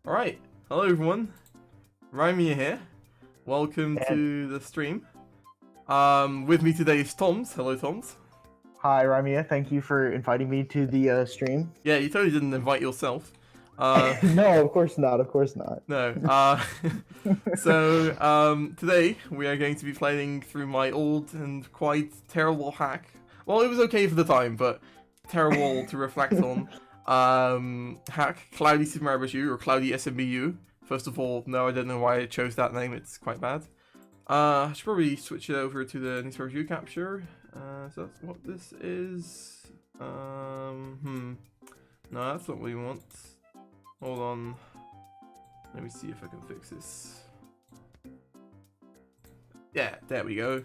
Alright, hello everyone, Rimea here, welcome to the stream. With me today is Toms. Hello Toms. Hi Rimea, thank you for inviting me to the stream. Yeah, you totally didn't invite yourself. No, of course not, No, today we are going to be playing through my old and quite terrible hack. Well, it was okay for the time, but terrible to reflect on. Hack Cloudy SMBU or Cloudy SMBU. First of all, no, I don't know why I chose that name. It's quite bad. I should probably switch it over to the nsmbu capture. So that's what this is. No, that's not what we want. Hold on. Let me see if I can fix this. Yeah, there we go.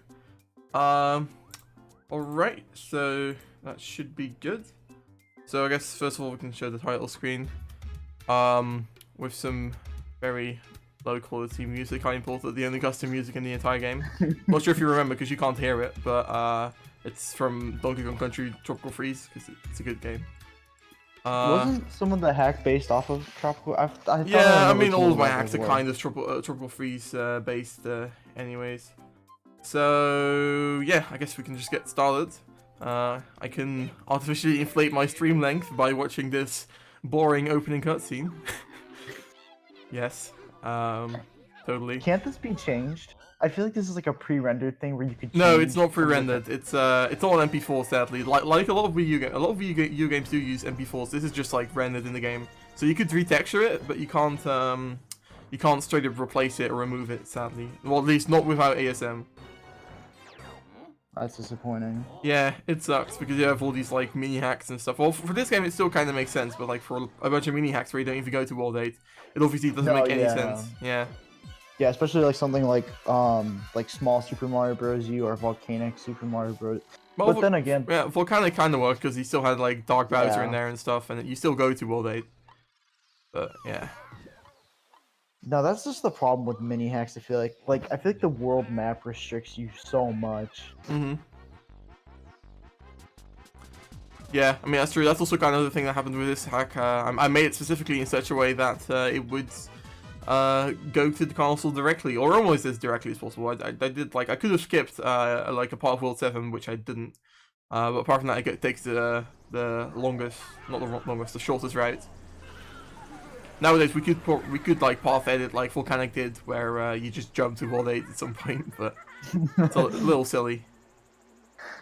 Alright, so that should be good. So I guess first of all we can show the title screen. With some very low quality music. I imported the only custom music in the entire game. Not sure if you remember because you can't hear it, but it's from Donkey Kong Country Tropical Freeze because it's a good game. Wasn't some of the hack based off of Tropical? I mean all of my hacks are kind of Tropical Freeze based anyways. So yeah, I guess we can just get started. I can artificially inflate my stream length by watching this boring opening cutscene. Yes, totally. Can't this be changed? I feel like this is like a pre-rendered thing where you could. No, it's not pre-rendered. It's all on MP4 sadly. Like a lot of Wii U games do use MP4s. This is just like rendered in the game, so you could retexture it, but you can't straight up replace it or remove it sadly. Well, at least not without ASM. That's disappointing. Yeah, it sucks because you have all these like mini hacks and stuff. Well, for this game it still kind of makes sense, but like for a bunch of mini hacks where you don't even go to World 8, it obviously doesn't make any sense. Yeah. Yeah, especially like something like small Super Mario Bros. U or volcanic Super Mario Bros. Well, but then again, yeah, volcanic kind of worked because he still had like Dark Bowser in there and stuff, and you still go to World 8. But yeah. No, that's just the problem with mini hacks. I feel like the world map restricts you so much. Yeah, I mean that's true. That's also kind of the thing that happened with this hack. I made it specifically in such a way that it would go to the console directly, or almost as directly as possible. I did like I could have skipped like a part of World 7, which I didn't. But apart from that, it takes the longest, not the longest, the shortest route. Nowadays we could like path edit like Volcanic did, where you just jump to World 8 at some point, but it's a little silly.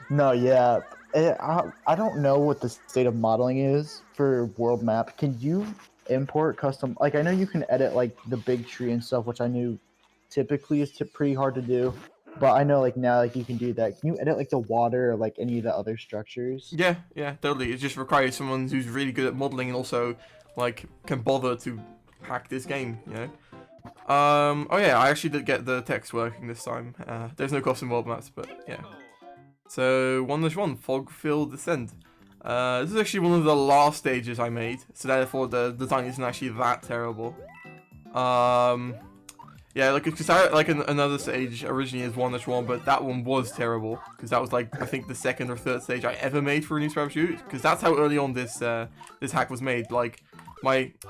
No, yeah, I don't know what the state of modeling is for world map. Can you import custom? Like I know you can edit like the big tree and stuff, which I knew typically is pretty hard to do. But I know like now like you can do that. Can you edit like the water or like any of the other structures? Yeah, totally. It just requires someone who's really good at modeling and also like can bother to hack this game, you know. Oh yeah, I actually did get the text working this time. There's no custom world maps, but yeah. So 1-1 Fog-Filled Descent. This is actually one of the last stages I made, so therefore the design isn't actually that terrible. Yeah, like because another stage originally is 1-1, but that one was terrible because that was like I think the second or third stage I ever made for a new Shoot, because that's how early on this hack was made. Like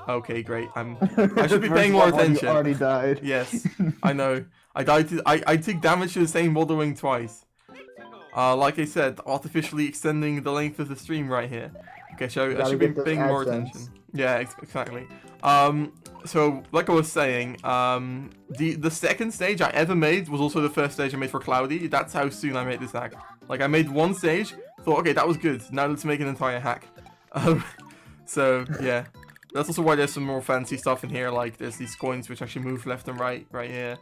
okay, great. I should be paying more attention. You already died. Yes, I know. I died. I took damage to the same Model Wing twice. Like I said, artificially extending the length of the stream right here. Okay, so I should be paying more attention. Yeah, exactly. So like I was saying, the second stage I ever made was also the first stage I made for Cloudy. That's how soon I made this hack. Like I made one stage, thought okay that was good. Now let's make an entire hack. So yeah, that's also why there's some more fancy stuff in here. Like there's these coins which actually move left and right here.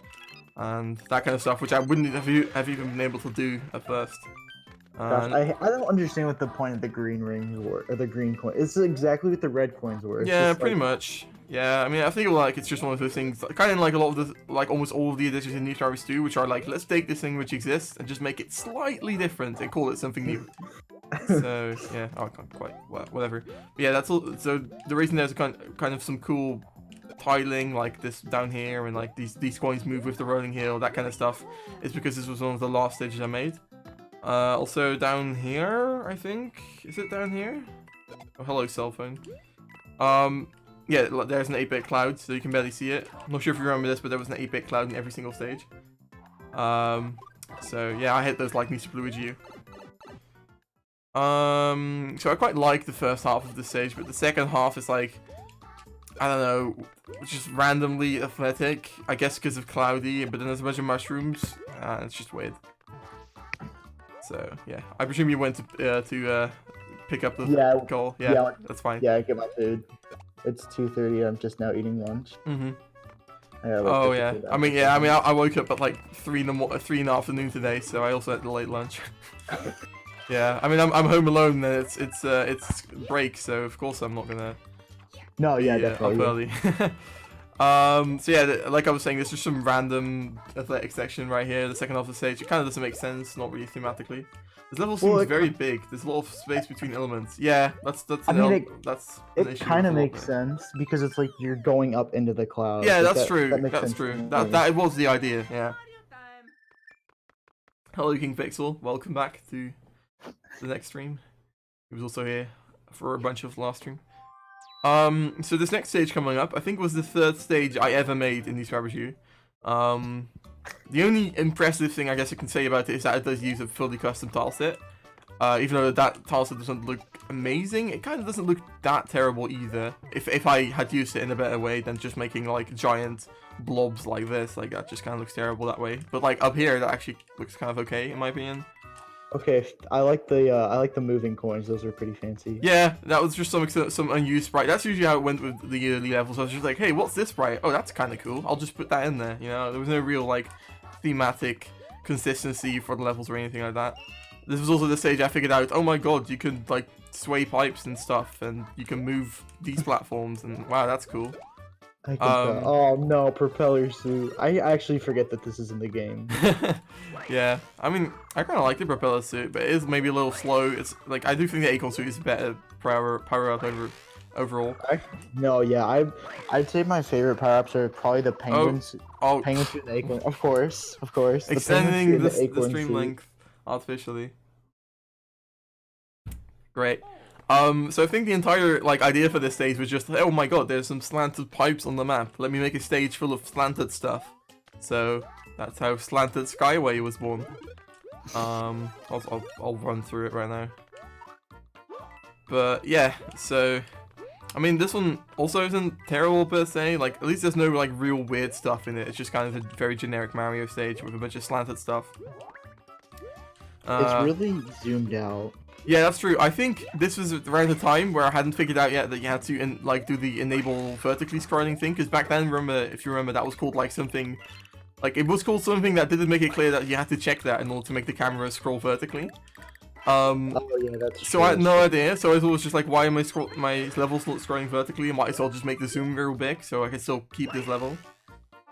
And that kind of stuff, which I wouldn't have even been able to do at first. Gosh, I don't understand what the point of the green rings were, or the green coin. It's exactly what the red coins were. Yeah, pretty much. Yeah, I mean, I feel like it's just one of those things, kind of like a lot of the, like almost all of the additions in New Travis do, which are like, let's take this thing which exists and just make it slightly different and call it something new. So yeah, I can't quite, whatever. But yeah, that's all. So the reason there's kind of some cool tiling like this down here and like these coins move with the rolling hill, that kind of stuff, is because this was one of the last stages I made. Also down here, I think, is it down here? Oh, hello cell phone. yeah, there's an 8-bit cloud, so you can barely see it. I'm not sure if you remember this, but there was an 8-bit cloud in every single stage. So yeah, I hate those like Mr. Luigi. So I quite like the first half of the stage, but the second half is like, I don't know, just randomly athletic. I guess because of Cloudy, but then there's a bunch of mushrooms, and it's just weird. So yeah, I presume you went to pick up the goal. Yeah, that's fine. Yeah, I get my food. It's 2:30. I'm just now eating lunch. Oh yeah. I mean, I woke up at like 3 in the afternoon today, so I also had the late lunch. Yeah, I mean, I'm home alone, and it's break, so of course I'm not gonna. No, yeah, definitely. Up early. So yeah, like I was saying, there's just some random athletic section right here. The second half of the stage, it kind of doesn't make sense, not really thematically. This level seems very big. There's a lot of space between elements. Yeah, that's I mean, it kind of makes sense because it's like you're going up into the clouds. Yeah, that's true. That's true. That was the idea. Yeah. Hello, King Pixel. Welcome back to the next stream. He was also here for a bunch of last stream. So this next stage coming up, I think was the 3rd stage I ever made in nsmbu. The only impressive thing I guess I can say about it is that it does use a fully custom tileset. Even though that tileset doesn't look amazing, it kind of doesn't look that terrible either. If I had used it in a better way than just making like giant blobs like this, like that just kind of looks terrible that way. But like up here, that actually looks kind of okay in my opinion. Okay, I like the moving coins. Those are pretty fancy. Yeah, that was just some unused sprite. That's usually how it went with the yearly levels. I was just like, hey, what's this sprite? Oh, that's kind of cool. I'll just put that in there. You know, there was no real like thematic consistency for the levels or anything like that. This was also the stage I figured out. Oh my god, you can like sway pipes and stuff, and you can move these platforms, and wow, that's cool. Oh no, propeller suit. I actually forget that this is in the game. Yeah, I mean, I kind of like the propeller suit, but it is maybe a little slow. It's like, I do think the acorn suit is better power-up overall. I'd say my favorite power-ups are probably the penguin suit and the acorn. Of course. Extending the stream length artificially. Great. So I think the entire like idea for this stage was just, oh my god, there's some slanted pipes on the map. Let me make a stage full of slanted stuff. So that's how Slanted Skyway was born. I'll run through it right now. But yeah, so I mean, this one also isn't terrible per se. Like, at least there's no like real weird stuff in it. It's just kind of a very generic Mario stage with a bunch of slanted stuff. It's really zoomed out. Yeah, that's true. I think this was around the time where I hadn't figured out yet that you had to like do the enable vertically scrolling thing. Because back then, if you remember, that was called like something. Like, it was called something that didn't make it clear that you had to check that in order to make the camera scroll vertically. Oh yeah, that's true. So I had no idea. So I was just like, why am my levels not scrolling vertically? I might as well just make the zoom real big so I can still keep this level.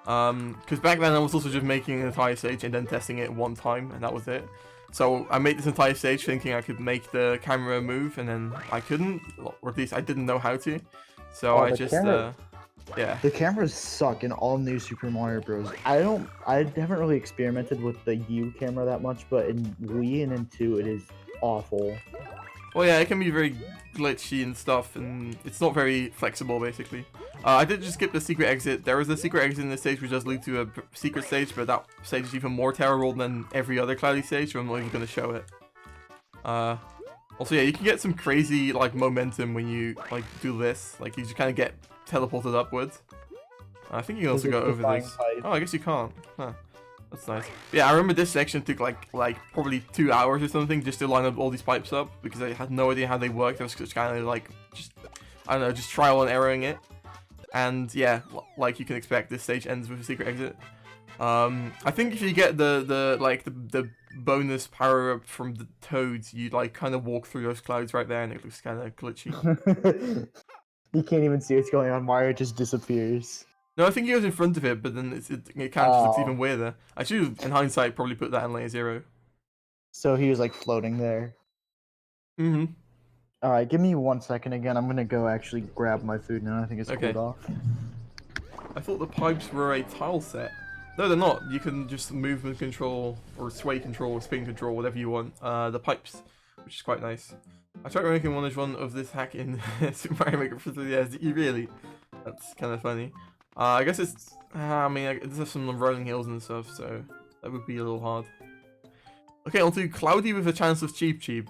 Because back then I was also just making an entire stage and then testing it one time, and that was it. So I made this entire stage thinking I could make the camera move, and then I couldn't, or at least I didn't know how to. So I just, yeah. The cameras suck in all new Super Mario Bros. I haven't really experimented with the U camera that much, but in Wii and in 2 it is awful. Well, yeah, it can be very glitchy and stuff, and it's not very flexible, basically. I did just skip the secret exit. There is a secret exit in this stage which does lead to a secret stage, but that stage is even more terrible than every other Cloudy stage, so I'm not even going to show it. Also, yeah, you can get some crazy, like, momentum when you, like, do this. Like, you just kind of get teleported upwards. I think you can also go over these. Oh, I guess you can't. Huh. That's nice. But yeah, I remember this section took like probably 2 hours or something just to line up all these pipes up because I had no idea how they worked. I was just kind of like, I don't know, just trial and erroring it. And yeah, like you can expect, this stage ends with a secret exit. I think if you get the bonus power up from the toads, you like kind of walk through those clouds right there, and it looks kind of glitchy. You can't even see what's going on. Mario just disappears. No, I think he goes in front of it, but then it kind of just looks even weirder. I should, in hindsight, probably put that in layer 0. So he was like floating there. Mm-hmm. Alright, give me 1 second again. I'm gonna go actually grab my food now. I think it's cooled off. I thought the pipes were a tile set. No, they're not. You can just movement control, or sway control, or spin control, whatever you want. The pipes, which is quite nice. I tried making one of this hack in Super Mario Maker for 3DS. Did you really? That's kind of funny. I guess it's. I mean, it does have some rolling hills and stuff, so that would be a little hard. Okay, on to Cloudy with a chance of Cheep Cheep.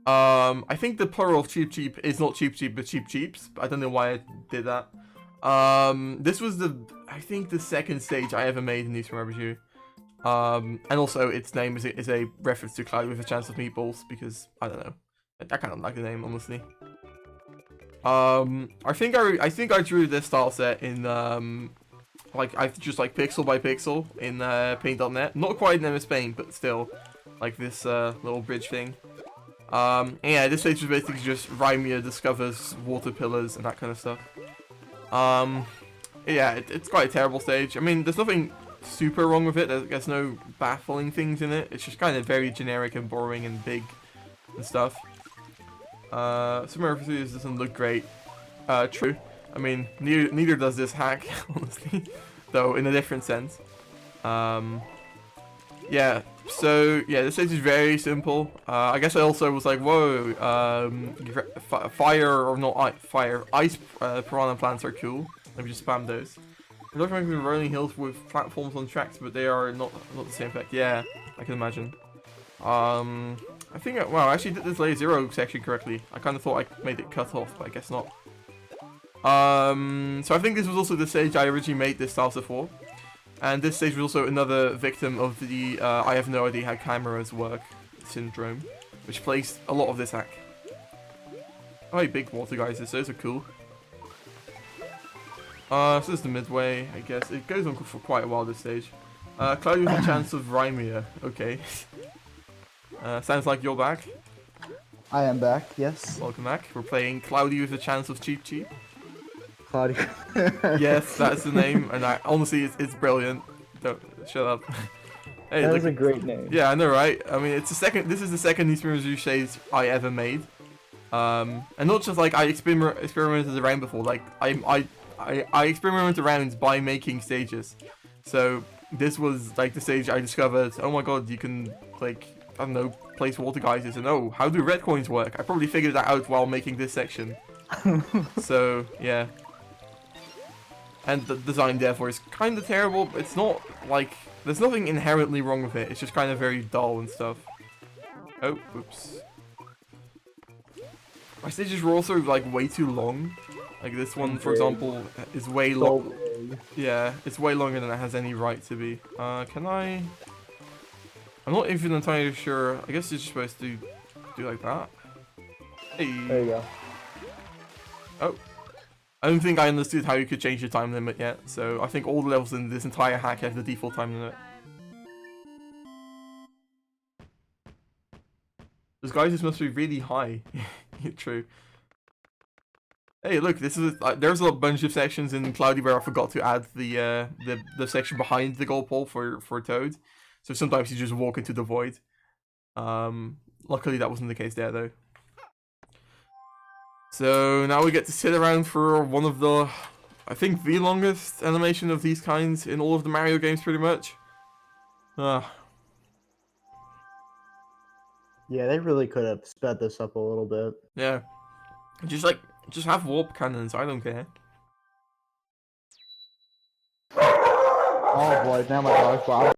I think the plural of Cheep Cheep is not Cheep Cheep, but Cheep Cheeps. I don't know why I did that. This was I think the second stage I ever made in nsmbu. And also its name is a reference to Cloudy with a chance of meatballs because I don't know. I kind of like the name, honestly. I think I drew this style set in like I just like pixel by pixel in paint.net. Not quite in MS Paint, but still like this little bridge thing. Yeah, this stage was basically just Rimea discovers water pillars and that kind of stuff. Yeah, it's quite a terrible stage. I mean, there's nothing super wrong with it. There's no baffling things in it. It's just kind of very generic and boring and big and stuff. Some references doesn't look great. True. I mean, neither does this hack, honestly, though in a different sense. Yeah. So yeah, this stage is very simple. I guess I also was like, whoa, fire or not fire, ice piranha plants are cool. Let me just spam those. We're looking at rolling hills with platforms on tracks, but they are not the same effect. Yeah, I can imagine. I think wow, I actually did this layer 0 section correctly. I kind of thought I made it cut off, but I guess not. So I think this was also the stage I originally made this salsa for. And this stage was also another victim of the I have no idea how cameras work syndrome, which plays a lot of this hack. Oh, hey, big water geysers, those are cool. So this is the midway, I guess. It goes on for quite a while, this stage. Cloudy with a chance of Rimea. Okay. Sounds like you're back. I am back, yes. Welcome back. We're playing Cloudy with a chance of Cheep Cheep. Cloudy. Yes, that's the name, and honestly, it's brilliant. Don't shut up. Hey, that was a great name. Yeah, I know, right? I mean, it's this is the second nsmbu stage I ever made, and not just like I experimented around before. Like I experimented around by making stages. So this was like the stage I discovered. Oh my god, you can like I don't know place water geysers, and oh, how do red coins work? I probably figured that out while making this section. So yeah. And the design therefore is kind of terrible, but it's not like there's nothing inherently wrong with it. It's just kind of very dull and stuff. Oh, oops. My stages were also like way too long. Like this one, for example, is way long. Yeah, it's way longer than it has any right to be. Can I? I'm not even entirely sure. I guess you're just supposed to do like that. Hey. There you go. Oh. I don't think I understood how you could change the time limit yet, so I think all the levels in this entire hack have the default time limit. Those guys must be really high. True. Hey, look, this is there's a bunch of sections in Cloudy where I forgot to add the section behind the goal pole for Toad. So sometimes you just walk into the void. Luckily that wasn't the case there though. So now we get to sit around for one of the, I think the longest animation of these kinds in all of the Mario games pretty much. Yeah, they really could have sped this up a little bit. Yeah. Just have warp cannons, I don't care. Oh boy, now my dog's loud.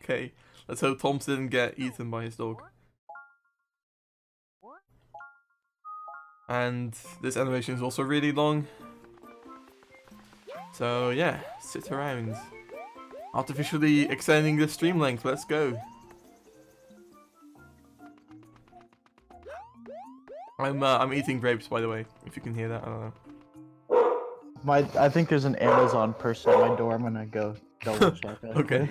Okay, let's hope Tom's didn't get eaten by his dog. And this animation is also really long. So yeah, sit around. Artificially extending the stream length, let's go. I'm eating grapes, by the way, if you can hear that, I don't know. I think there's an Amazon person at my door. I'm gonna go double check that. Okay.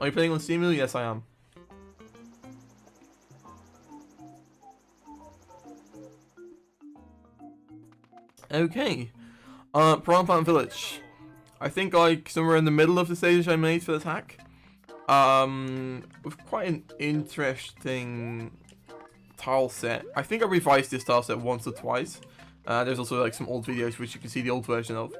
Are you playing on nsmbu? Yes, I am. Okay. Piranha Plant Village. I think like somewhere in the middle of the stage I made for this hack. With quite an interesting tile set. I think I revised this tile set once or twice. There's also like some old videos which you can see the old version of.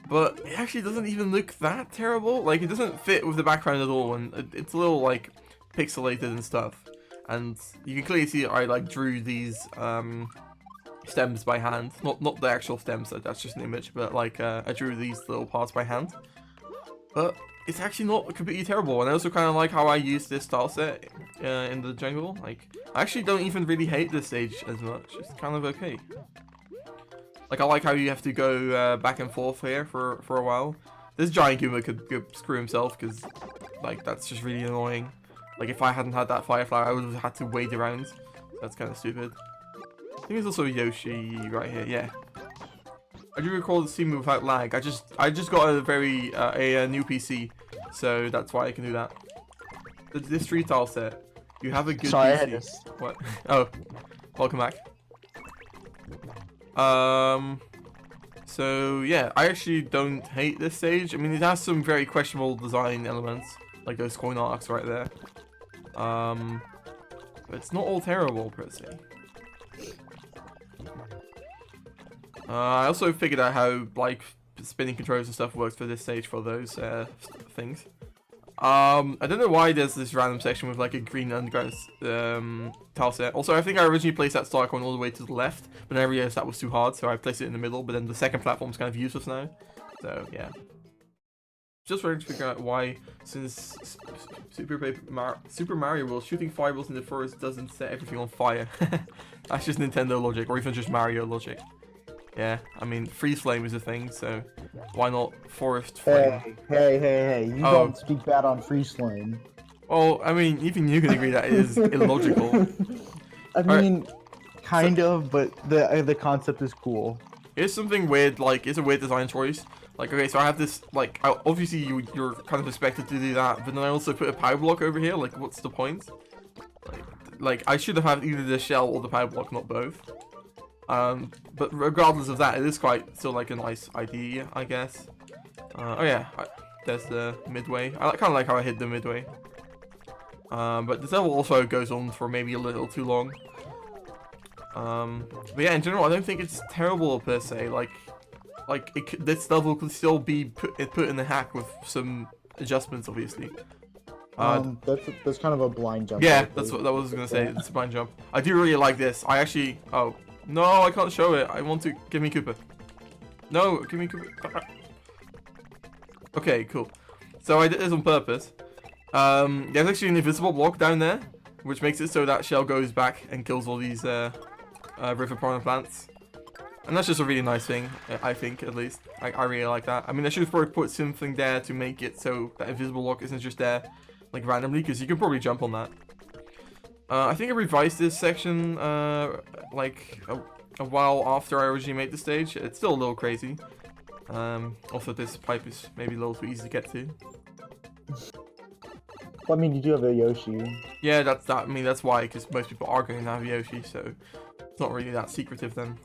But it actually doesn't even look that terrible. Like it doesn't fit with the background at all, and it's a little like pixelated and stuff. And you can clearly see I like drew these stems by hand. Not the actual stems, that's just an image, but like I drew these little parts by hand. But it's actually not completely terrible, and I also kind of like how I use this style set in the jungle. Like, I actually don't even really hate this stage as much. It's kind of okay. Like, I like how you have to go back and forth here for a while. This giant Goomba could screw himself, because, like, that's just really annoying. Like, if I hadn't had that Firefly, I would have had to wait around. That's kind of stupid. I think there's also Yoshi right here, yeah. I do record the scene without lag. I just got a very a new PC, so that's why I can do that. This tree tile set, you have a good Sorry, PC. I had this. What? Oh, welcome back. So yeah, I actually don't hate this stage. I mean, it has some very questionable design elements, like those coin arcs right there. But it's not all terrible per se. I also figured out how like spinning controllers and stuff works for this stage for those things. I don't know why there's this random section with like a green underground tile set. Also, I think I originally placed that star coin all the way to the left, but then I realized that was too hard, so I placed it in the middle. But then the second platform's kind of useless now. So yeah, just trying to figure out why, since Super Mario World, shooting fireballs in the forest doesn't set everything on fire. That's just Nintendo logic, or even just Mario logic. Yeah, I mean, freeze flame is a thing, so why not forest flame? Hey, you don't speak bad on freeze flame. Well, I mean, even you can agree that it is illogical. I mean, kind of, but the concept is cool. Here's something weird, like, it's a weird design choice. Like, okay, so I have this, like, obviously you're kind of expected to do that, but then I also put a power block over here, like, what's the point? Like I should have had either the shell or the power block, not both. But regardless of that, it is quite still like a nice idea, I guess. Oh yeah, there's the midway. I kind of like how I hit the midway. But this level also goes on for maybe a little too long. But yeah, in general, I don't think it's terrible per se. This level could still be put in the hack with some adjustments, obviously. That's kind of a blind jump. Yeah, that's what I was gonna say. It's a blind jump. I do really like this. I actually. Oh no, I can't show it. I want to give me Koopa. No, give me Koopa. Okay, cool. So I did this on purpose. There's actually an invisible block down there, which makes it so that shell goes back and kills all these river piranha plants. And that's just a really nice thing, I think, at least. I really like that. I mean, I should have probably put something there to make it so that invisible block isn't just there, like, randomly, because you can probably jump on that. I think I revised this section, like, a while after I originally made the stage. It's still a little crazy. Also, this pipe is maybe a little too easy to get to. Well, I mean, you do have a Yoshi. Yeah, I mean, that's why, because most people are going to have Yoshi, so it's not really that secretive then.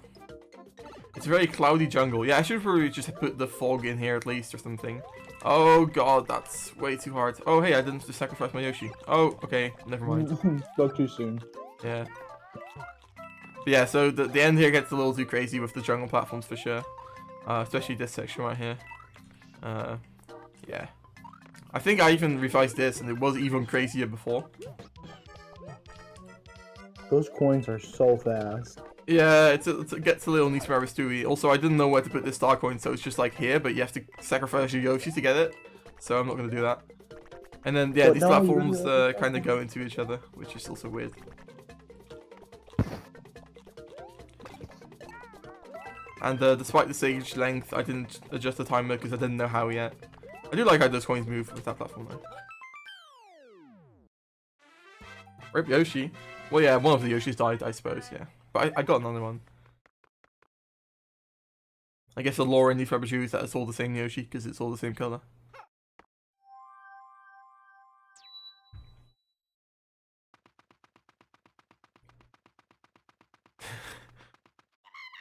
It's a very cloudy jungle. Yeah, I should probably just put the fog in here at least or something. Oh god, that's way too hard. Oh hey, I didn't just sacrifice my Yoshi. Oh, okay, never mind. Spoke too soon. Yeah. But yeah, so the end here gets a little too crazy with the jungle platforms for sure. Especially this section right here. Yeah. I think I even revised this and it was even crazier before. Those coins are so fast. Yeah, it gets a little nsmbu stewy. Also, I didn't know where to put this star coin, so it's just like here, but you have to sacrifice your Yoshi to get it. So I'm not going to do that. And then, yeah, these platforms kind of go into each other, which is also weird. And despite the stage length, I didn't adjust the timer because I didn't know how yet. I do like how those coins move with that platform though. Rip Yoshi. Well, yeah, one of the Yoshis died, I suppose, yeah. But I got another one. I guess the lore in these rubber shoes that it's all the same Yoshi because it's all the same color.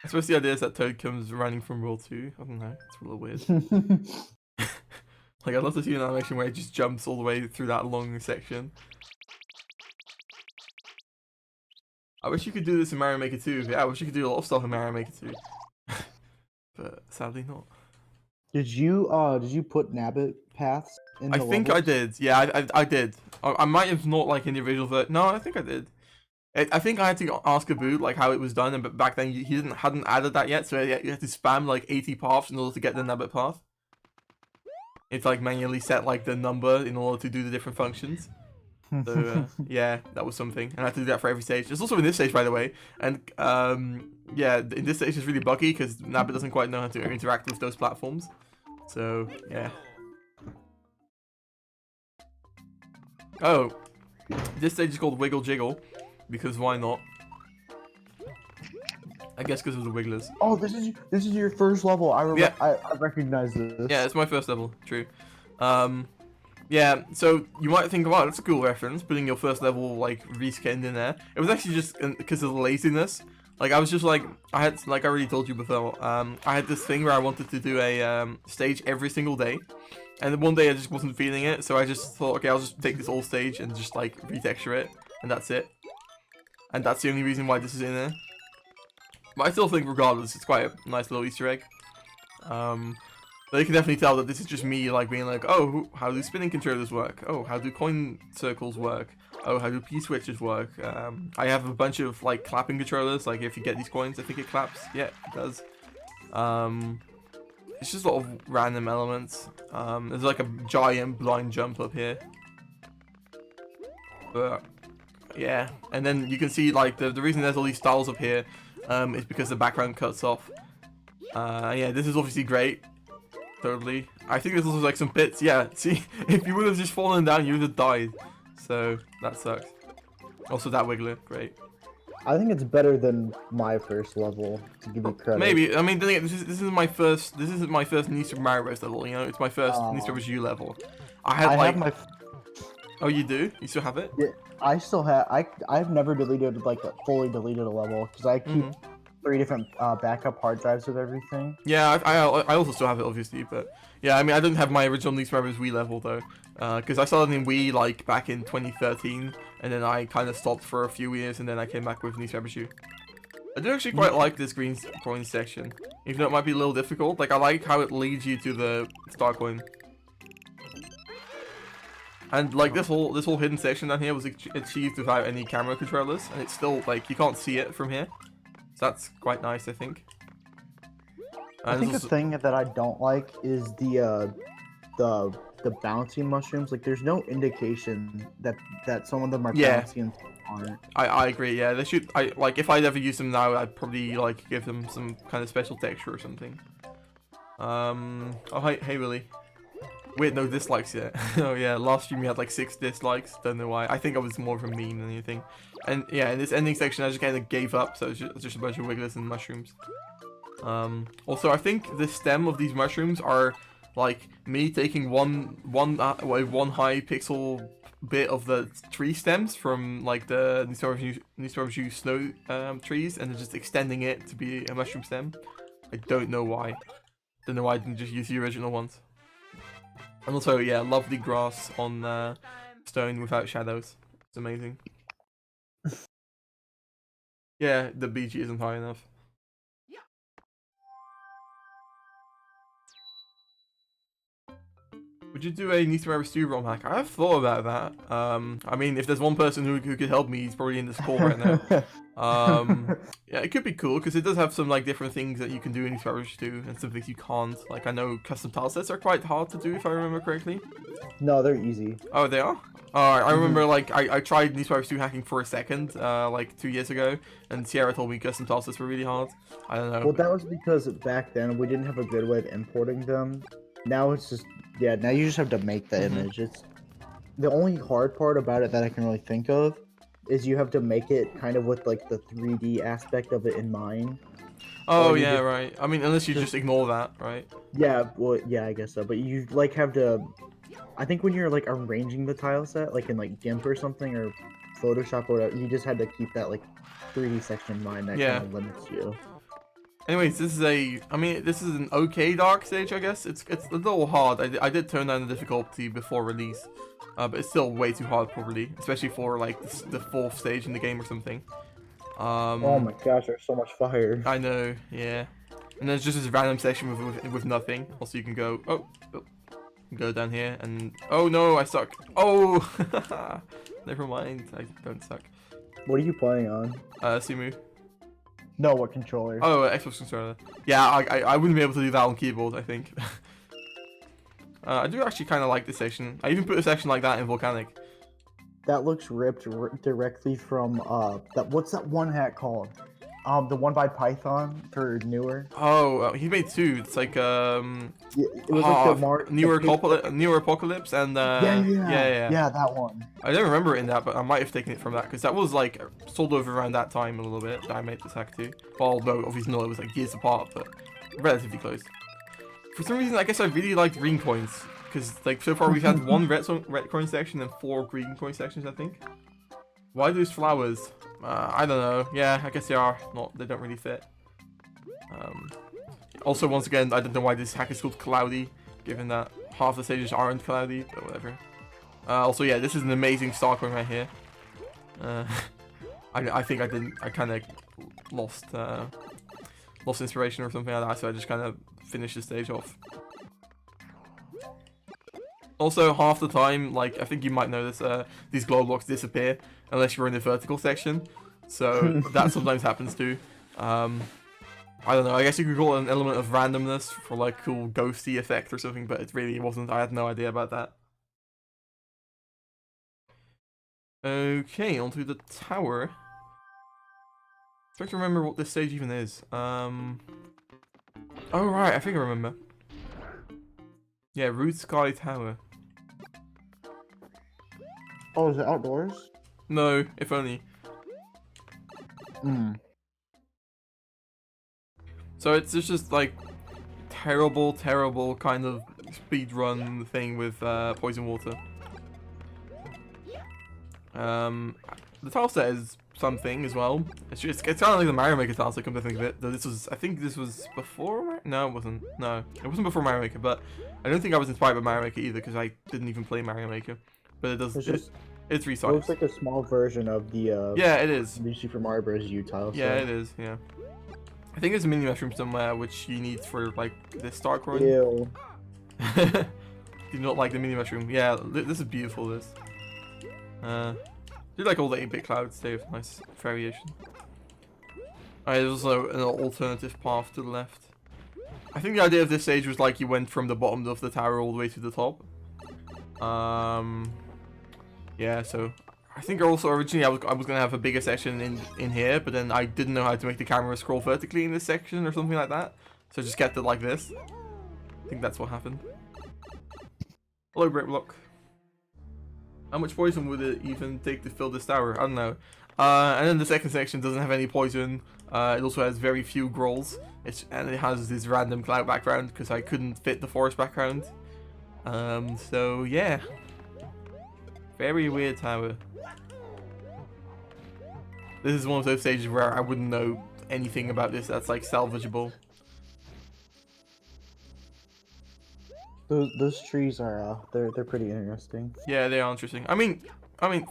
I suppose the idea is that Toad comes running from World 2. I don't know, it's a little weird. Like, I'd love to see an animation where it just jumps all the way through that long section. I wish you could do this in Mario Maker 2. Yeah, I wish you could do a lot of stuff in Mario Maker 2. But sadly not. Did you put Nabbit paths in the I think levels? I did. Yeah, I did. I might have not like in the original version. No, I think I did. I think I had to ask Abu like how it was done, but back then he hadn't added that yet, so you had to spam like 80 paths in order to get the Nabbit path. It's like manually set like the number in order to do the different functions. So yeah, that was something, and I had to do that for every stage. It's also in this stage, by the way, and yeah, in this stage it's really buggy because Nabbit doesn't quite know how to interact with those platforms. So yeah. Oh, this stage is called Wiggle Jiggle, because why not? I guess because of the wigglers. Oh, this is your first level. I recognize this. Yeah, it's my first level. True. Yeah. So you might think, wow, that's a cool reference, putting your first level like reskinned in there. It was actually just because of the laziness. Like I was just like, I already told you before. I had this thing where I wanted to do a stage every single day. And then one day I just wasn't feeling it, so I just thought, okay, I'll just take this old stage and just like retexture it, and that's it. And that's the only reason why this is in there. But I still think, regardless, it's quite a nice little Easter egg. But you can definitely tell that this is just me like being like, oh, how do spinning controllers work? Oh, how do coin circles work? Oh, how do P-switches work? I have a bunch of like clapping controllers. Like if you get these coins, I think it claps. Yeah, it does. It's just a lot of random elements. There's like a giant blind jump up here. But yeah, and then you can see like the reason there's all these styles up here is because the background cuts off. Yeah, this is obviously great. Totally. I think this was like some bits. Yeah, see, if you would have just fallen down, you would have died. So that sucks. Also, that wiggler, great. I think it's better than my first level, to give you credit. Maybe. I mean, this is my first. This isn't my first New Super Mario Bros. Level. You know, it's my first New Super Bros. U level. I have my. Oh, you do? You still have it? Yeah, I still have. I've never deleted like fully deleted a level because I keep 3 different backup hard drives with everything. Yeah, I also still have it, obviously, but yeah, I mean, I didn't have my original New Super Mario Bros. Wii level though, because I started in Wii like back in 2013, and then I kind of stopped for a few years, and then I came back with New Super Mario Bros. U. I do actually quite like this green coin section, even though it might be a little difficult. Like I like how it leads you to the star coin. And like this whole hidden section down here was achieved without any camera controllers, and it's still like you can't see it from here. So that's quite nice, I think. I think the thing that I don't like is the bouncy mushrooms. Like there's no indication that some of them are bouncy and aren't. I agree. Yeah, they should. Like if I'd ever use them now, I'd probably like give them some kind of special texture or something. Oh hey Willy. Wait, no dislikes yet. Oh yeah, last stream we had like 6 dislikes. Don't know why. I think I was more of a meme than anything. And yeah, in this ending section I just kind of gave up, so it's just a bunch of wigglers and mushrooms. Also I think the stem of these mushrooms are like me taking one high pixel bit of the tree stems from like the New Super Bros. U snow trees, and then just extending it to be a mushroom stem. I don't know why. Don't know why I didn't just use the original ones. And also, yeah, lovely grass on stone without shadows. It's amazing. Yeah, the BG isn't high enough. Would you do a New Super Mario Bros. 2 ROM hack? I've thought about that. I mean, if there's one person who could help me, he's probably in this call right now. Yeah, it could be cool because it does have some like different things that you can do in New Super Mario Bros. 2 and some things you can't. Like I know custom tile sets are quite hard to do if I remember correctly. No, they're easy. Oh, they are? I remember like I tried New Super Mario Bros. 2 hacking for a second, like 2 years ago, and Sierra told me custom tile sets were really hard. I don't know. Well, that was because back then we didn't have a good way of importing them. Now it's just now you just have to make the image. It's the only hard part about it that I can really think of is you have to make it kind of with like the 3D aspect of it in mind. Oh yeah, right. I mean, unless you just ignore that, right? Yeah, well, yeah, I guess so. But you like have to. I think when you're like arranging the tile set, like in like GIMP or something or Photoshop or whatever, you just had to keep that like 3D section in mind. That kind of limits you. Anyways, this is an okay dark stage, I guess. It's a little hard. I did turn down the difficulty before release, but it's still way too hard probably, especially for like the 4th stage in the game or something. Oh my gosh, there's so much fire. I know, yeah. And there's just this random section with nothing. Also, you can go go down here and oh no, I suck. Oh, never mind, I don't suck. What are you playing on? SMBU. No, what controller? Oh, Xbox controller. Yeah, I wouldn't be able to do that on keyboard, I think. I do actually kind of like this section. I even put a section like that in Volcanic. That looks ripped directly from what's that one hack called? The one by Python for newer. Oh, he made two. It's like Yeah, it was like the Newer Apocalypse and yeah, that one. I don't remember it in that, but I might have taken it from that because that was like sold over around that time a little bit that I made this hack too. Well, although obviously no, it was like years apart, but relatively close. For some reason, I guess I really liked green coins because like so far we've had one red coin section and 4 green coin sections, I think. Why those flowers? I don't know. Yeah, I guess they are not. They don't really fit. Also, once again, I don't know why this hack is called Cloudy, given that half the stages aren't cloudy, but whatever. Also, yeah, this is an amazing star coin right here. I think I kind of lost inspiration or something like that, so I just kind of finished the stage off. Also, half the time, like, I think you might notice, these glow blocks disappear unless you're in the vertical section. So, that sometimes happens too. I don't know, I guess you could call it an element of randomness for, like, cool ghosty effect or something, but it really wasn't. I had no idea about that. Okay, onto the tower. I'm trying to remember what this stage even is. Oh, right, I think I remember. Yeah, Root Sky Tower. Oh, is it outdoors? No, if only. So it's just like terrible kind of speedrun thing with poison water. The tile set is something as well. It's kind of like the Mario Maker tile set, come to think of it. Though this was, I think this was before. No, it wasn't. No, it wasn't before Mario Maker. But I don't think I was inspired by Mario Maker either because I didn't even play Mario Maker. But it does. It's resized. It looks like a small version of the yeah, it is. The Super Mario Bros. U tile. Yeah, it is. Yeah. I think there's a mini mushroom somewhere which you need for like this star coin. Ew. Do not like the mini mushroom. Yeah, this is beautiful. This. Do like all the 8-bit clouds? They have nice variation. There's also an alternative path to the left. I think the idea of this stage was like you went from the bottom of the tower all the way to the top. Yeah, so I think also originally I was gonna have a bigger section in here, but then I didn't know how to make the camera scroll vertically in this section or something like that. So I just kept it like this. I think that's what happened. Hello, Brick Block. How much poison would it even take to fill this tower? I don't know. And then the second section doesn't have any poison. It also has very few grolls. And it has this random cloud background because I couldn't fit the forest background. So yeah. Very weird tower. This is one of those stages where I wouldn't know anything about this that's like salvageable. Those trees are they're pretty interesting. Yeah, they are interesting. I mean,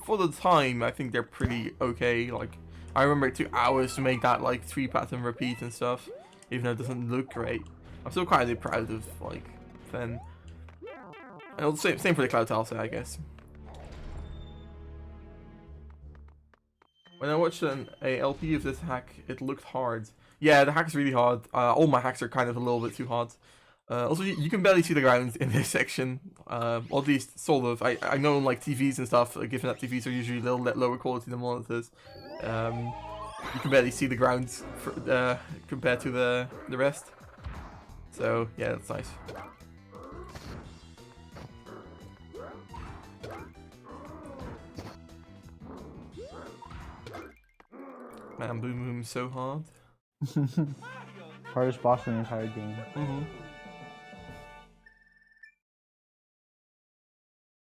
for the time, I think they're pretty okay. Like, I remember it took hours to make that like 3-pattern repeat and stuff, even though it doesn't look great. I'm still kind of proud of like then. And same for the cloud tile set, I guess. When I watched a LP of this hack, it looked hard. Yeah, the hack's really hard. All my hacks are kind of a little bit too hard. Also, you can barely see the ground in this section. Or at least, sort of. I know on like TVs and stuff, given that TVs are usually a little lower quality than monitors, you can barely see the ground compared to the rest. So, yeah, that's nice. Man, Boom Boom's so hard. Hardest boss in the entire game.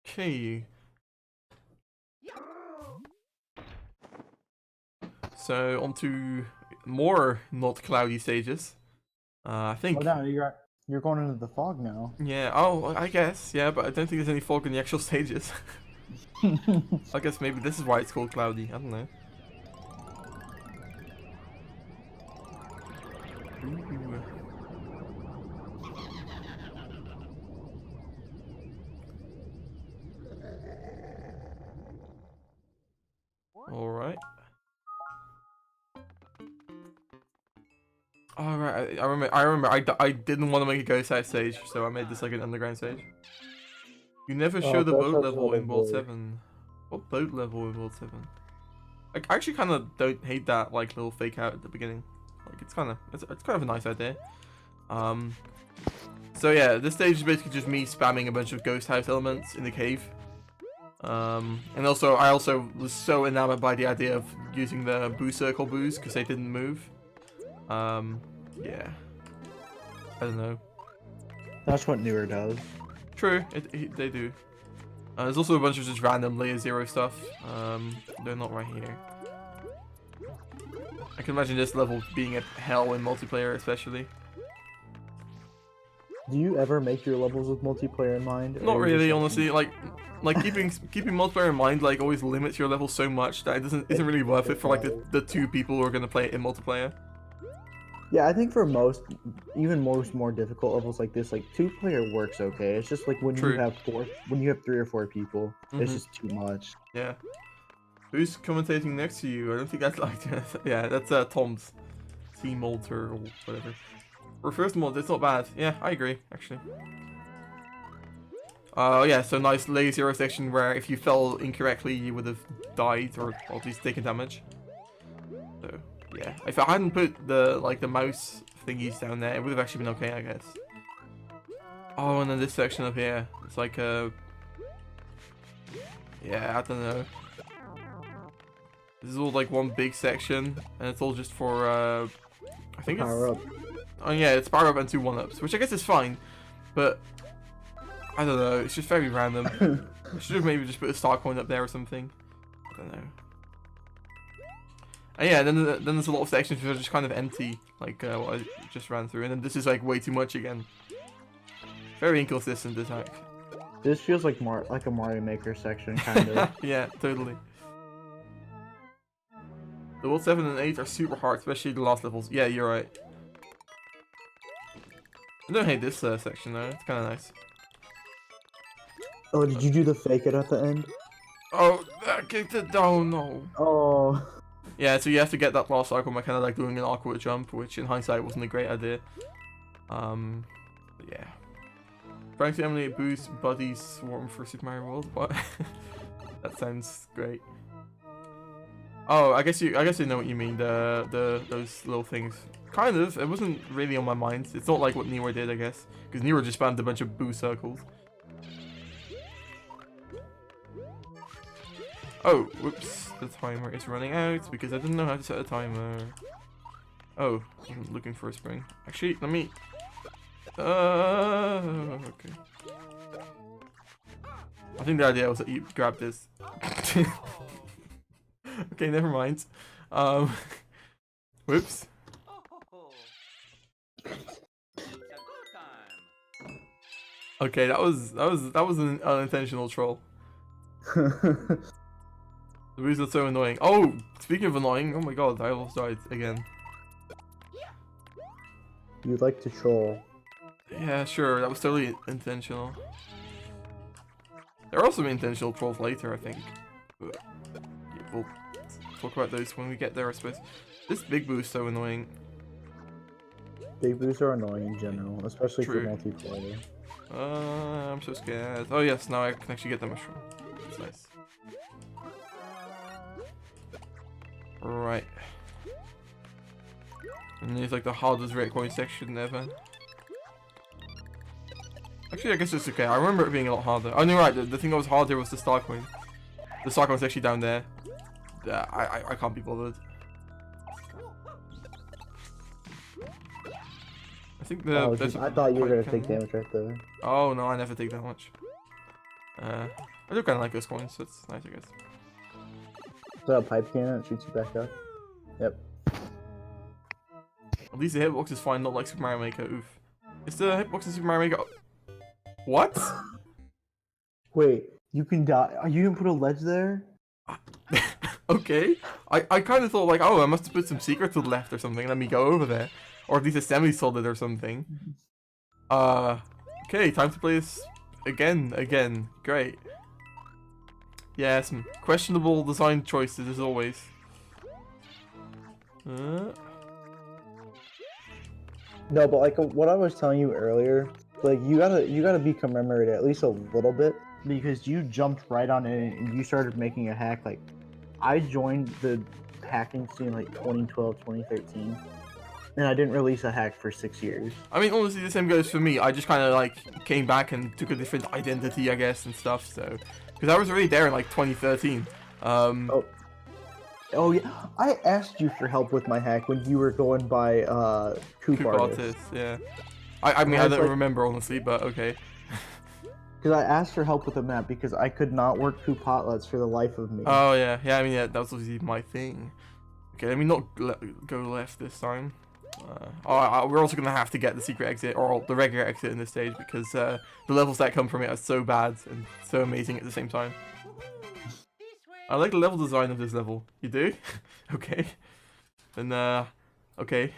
Okay. So on to more not cloudy stages. I think. Oh no, you're going into the fog now. Yeah. Oh, I guess. Yeah, but I don't think there's any fog in the actual stages. I guess maybe this is why it's called cloudy. I don't know. Alright. Oh right, I remember. I didn't want to make a ghost house stage, so I made this like an underground stage. You never show the boat level in World 7. What boat level in World 7? Like, I actually kind of don't hate that like little fake out at the beginning. Like it's kind of a nice idea. So yeah, this stage is basically just me spamming a bunch of ghost house elements in the cave. And also, I also was so enamored by the idea of using the boo circle boos because they didn't move. Yeah. I don't know. That's what newer does. True, they do. There's also a bunch of just random layer 0 stuff. They're not right here. I can imagine this level being a hell in multiplayer, especially. Do you ever make your levels with multiplayer in mind? Not really, honestly. Like keeping multiplayer in mind like always limits your level so much that it isn't really worth it for like the 2 people who are gonna play it in multiplayer. Yeah, I think for most more difficult levels like this, like 2-player works okay. It's just like when you have 3 or 4 people, it's just too much. Yeah. Who's commentating next to you? I don't think that's like yeah, that's Tom's Team Molter or whatever. For first mod, it's not bad. Yeah, I agree, actually. Yeah, so nice layer 0 section where if you fell incorrectly, you would have died or at least taken damage. So yeah, if I hadn't put the mouse thingies down there, it would have actually been okay, I guess. Oh, and then this section up here, it's like yeah, I don't know. This is all like one big section, and it's all just for I think power up. Oh yeah, it's power up and 2 1-ups, which I guess is fine, but I don't know, it's just very random. I should have maybe just put a star coin up there or something. I don't know. And yeah, then there's a lot of sections which are just kind of empty, like what I just ran through, and then this is like way too much again. Very inconsistent attack. This feels like a Mario Maker section, kind of. Yeah, totally. The World 7 and 8 are super hard, especially the last levels. Yeah, you're right. I don't hate this section though, it's kind of nice. Oh, did you do the fake it at the end? Oh, that kicked it down, no. Oh. Yeah, so you have to get that last cycle by kind of like doing an awkward jump, which in hindsight wasn't a great idea. But yeah. Trying to emulate boost buddies swarm for Super Mario World. What? That sounds great. Oh, I guess you know what you mean. Those little things. Kind of. It wasn't really on my mind. It's not like what Nero did, I guess, because Nero just spammed a bunch of boo circles. Oh, whoops. The timer is running out because I didn't know how to set a timer. Oh, I'm looking for a spring. Actually, let me... okay. I think the idea was that you grab this. Okay, never mind. Whoops. Okay, that was an unintentional troll. The boos are so annoying. Oh, speaking of annoying, oh my god, I almost died again. You like to troll. Yeah, sure, that was totally intentional. There are also intentional trolls later, I think. But yeah, we'll talk about those when we get there, I suppose. This big boo is so annoying. Big boos are annoying in general, especially True. for multiplayer. I'm so scared. Oh yes, now I can actually get the mushroom. That's nice. Right. And there's like the hardest red coin section ever. Actually, I guess it's okay. I remember it being a lot harder. Oh no, right. The thing that was harder was the star coin. The star coin was actually down there. Yeah, I can't be bothered. I think the. Oh, I thought you were gonna take damage right there. Oh no, I never take that much. I do kind of like those coins, so it's nice, I guess. Is that a pipe cannon that shoots you back up? Yep. At least the hitbox is fine, not like Super Mario Maker. Oof. Is the hitbox in Super Mario Maker? What? Wait, you can die. You didn't put a ledge there? Okay. I kind of thought like, oh, I must have put some secret to the left or something. Let me go over there, or at least a semi-solid or something. Okay, time to play this again. Great. Yeah, some questionable design choices as always. No, but like what I was telling you earlier, like you gotta be commemorated at least a little bit because you jumped right on it and you started making a hack. Like I joined the hacking scene like 2012, 2013, and I didn't release a hack for 6 years. I mean, honestly, the same goes for me. I just kind of like came back and took a different identity, I guess, and stuff. So, because I was already there in like 2013. Oh, oh yeah, I asked you for help with my hack when you were going by Coop Coop Artist. Artist, yeah. I mean, I don't remember honestly, but okay. Because I asked for help with the map because I could not work Coop Hotlets for the life of me. Oh yeah, yeah. I mean, yeah, that was obviously my thing. Okay, let me not go left this time. We're also gonna have to get the secret exit or the regular exit in this stage because the levels that come from it are so bad and so amazing at the same time. I like the level design of this level. You do? Okay. Then okay.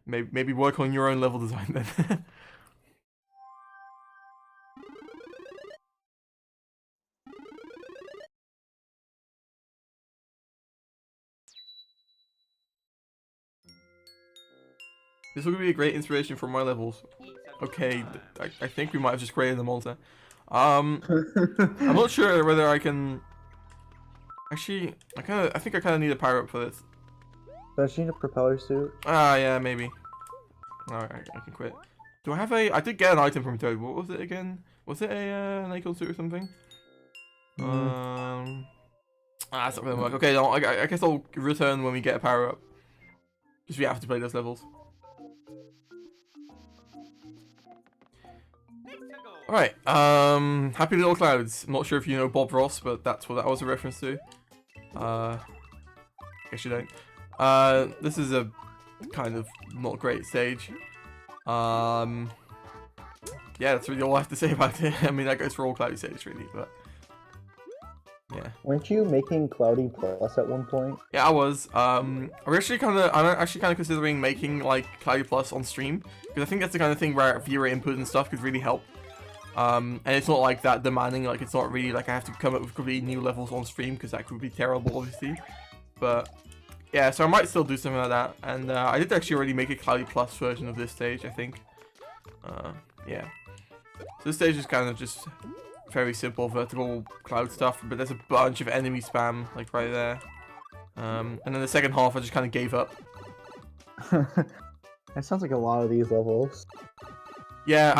Maybe work on your own level design then. This will be a great inspiration for my levels. Okay, I think we might have just created the monster. I'm not sure whether I can. Actually, I think I kind of need a power up for this. Does she need a propeller suit? Ah, yeah, maybe. Alright, I can quit. Do I have a? I did get an item from Toad. What was it again? Was it a an acorn suit or something? That's not gonna work. Okay, no, I guess I'll return when we get a power up. Because we have to play those levels. Alright, Happy Little Clouds. I'm not sure if you know Bob Ross, but that's what that was a reference to. Guess you don't. This is a kind of not great stage. Yeah, that's really all I have to say about it. I mean, that goes for all Cloudy stages, really, but yeah. Weren't you making Cloudy Plus at one point? Yeah, I was. I'm actually kind of considering making like Cloudy Plus on stream because I think that's the kind of thing where viewer input and stuff could really help. And it's not like that demanding. Like it's not really like I have to come up with completely new levels on stream because that could be terrible, obviously. But yeah, so I might still do something like that. And I did actually already make a Cloudy Plus version of this stage, I think. Yeah. So this stage is kind of just very simple vertical cloud stuff, but there's a bunch of enemy spam like right there. And then the second half I just kind of gave up. That sounds like a lot of these levels. Yeah,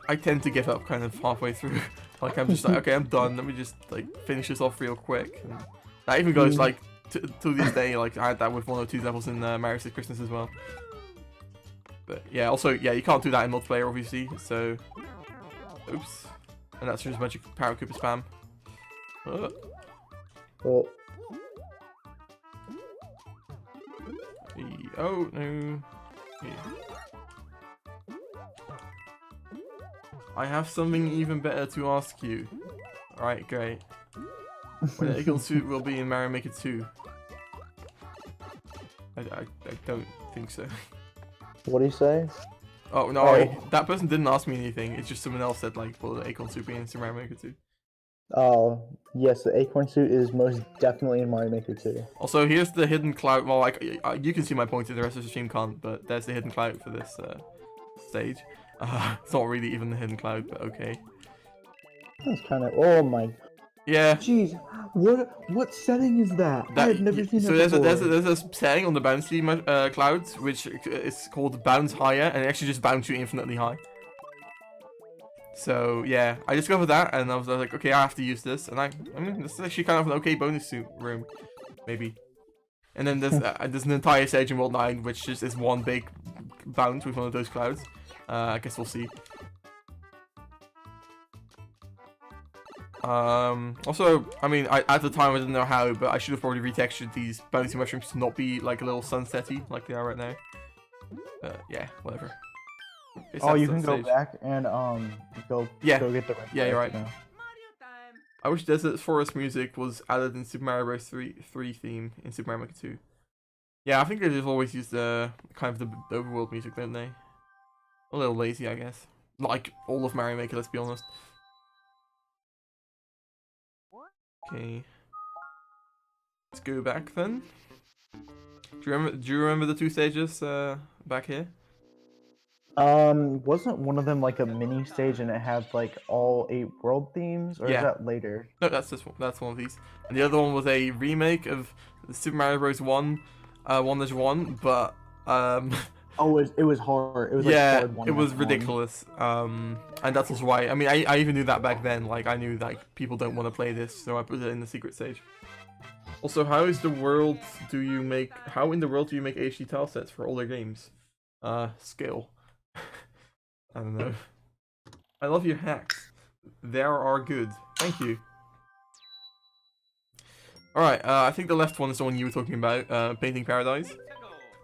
I tend to give up kind of halfway through. Like I'm just like, okay, I'm done. Let me just like finish this off real quick. And that even goes like to this day. Like I had that with 1 or 2 levels in Mario 6 Christmas as well. But yeah, also yeah, you can't do that in multiplayer obviously. So, oops, and that's just a bunch of Power Cooper spam. Oh. Oh no. Yeah. I have something even better to ask you. Alright, great. When the Eagle suit will be in Mario Maker 2. I don't think so. What do you say? Oh, no, that person didn't ask me anything. It's just someone else said, like, will the Acorn suit be in Mario Maker 2? Oh, yes, the acorn suit is most definitely in Mario Maker 2. Also, here's the hidden cloud. Well, like, you can see my pointer, the rest of the stream can't, but there's the hidden cloud for this stage. It's not really even the hidden cloud, but okay. That's kind of. Oh my. Yeah. Jeez, what setting is that? I've never seen that before. There's a setting on the bouncy clouds which is called bounce higher, and it actually just bounce you infinitely high. So yeah, I discovered that, and I was like, okay, I have to use this, and I mean, this is actually kind of an okay bonus suit room, maybe. And then there's an entire stage in World 9 which just is one big bounce with one of those clouds. I guess we'll see. Also, I mean, at the time I didn't know how, but I should have probably retextured these bouncy mushrooms to not be like a little sunsetty like they are right now. Yeah, whatever. Oh, you can go back and go get the yeah, you're right. Now. I wish Desert Forest music was added in Super Mario Bros. 3 theme in Super Mario Maker 2. Yeah, I think they just always use the kind of the overworld music, don't they? A little lazy, I guess. Like all of Mario Maker, let's be honest. Okay. Let's go back then. Do you remember the 2 stages? back here? Wasn't one of them like a mini stage and it had like all 8 world themes, or is Yeah. that later? No, that's this one. That's one of these. And the other one was a remake of Super Mario Bros. 1, 1-1, but Oh, it was hard. It was yeah, like hard one. it was 1. ridiculous. And that's also why. I mean, I even knew that back then. Like, I knew like people don't want to play this, so I put it in the secret stage. Also, how in the world do you make HD tile sets for older games? Skill. I don't know. I love your hacks. They are good. Thank you. Alright, I think the left one is the one you were talking about, Painting Paradise.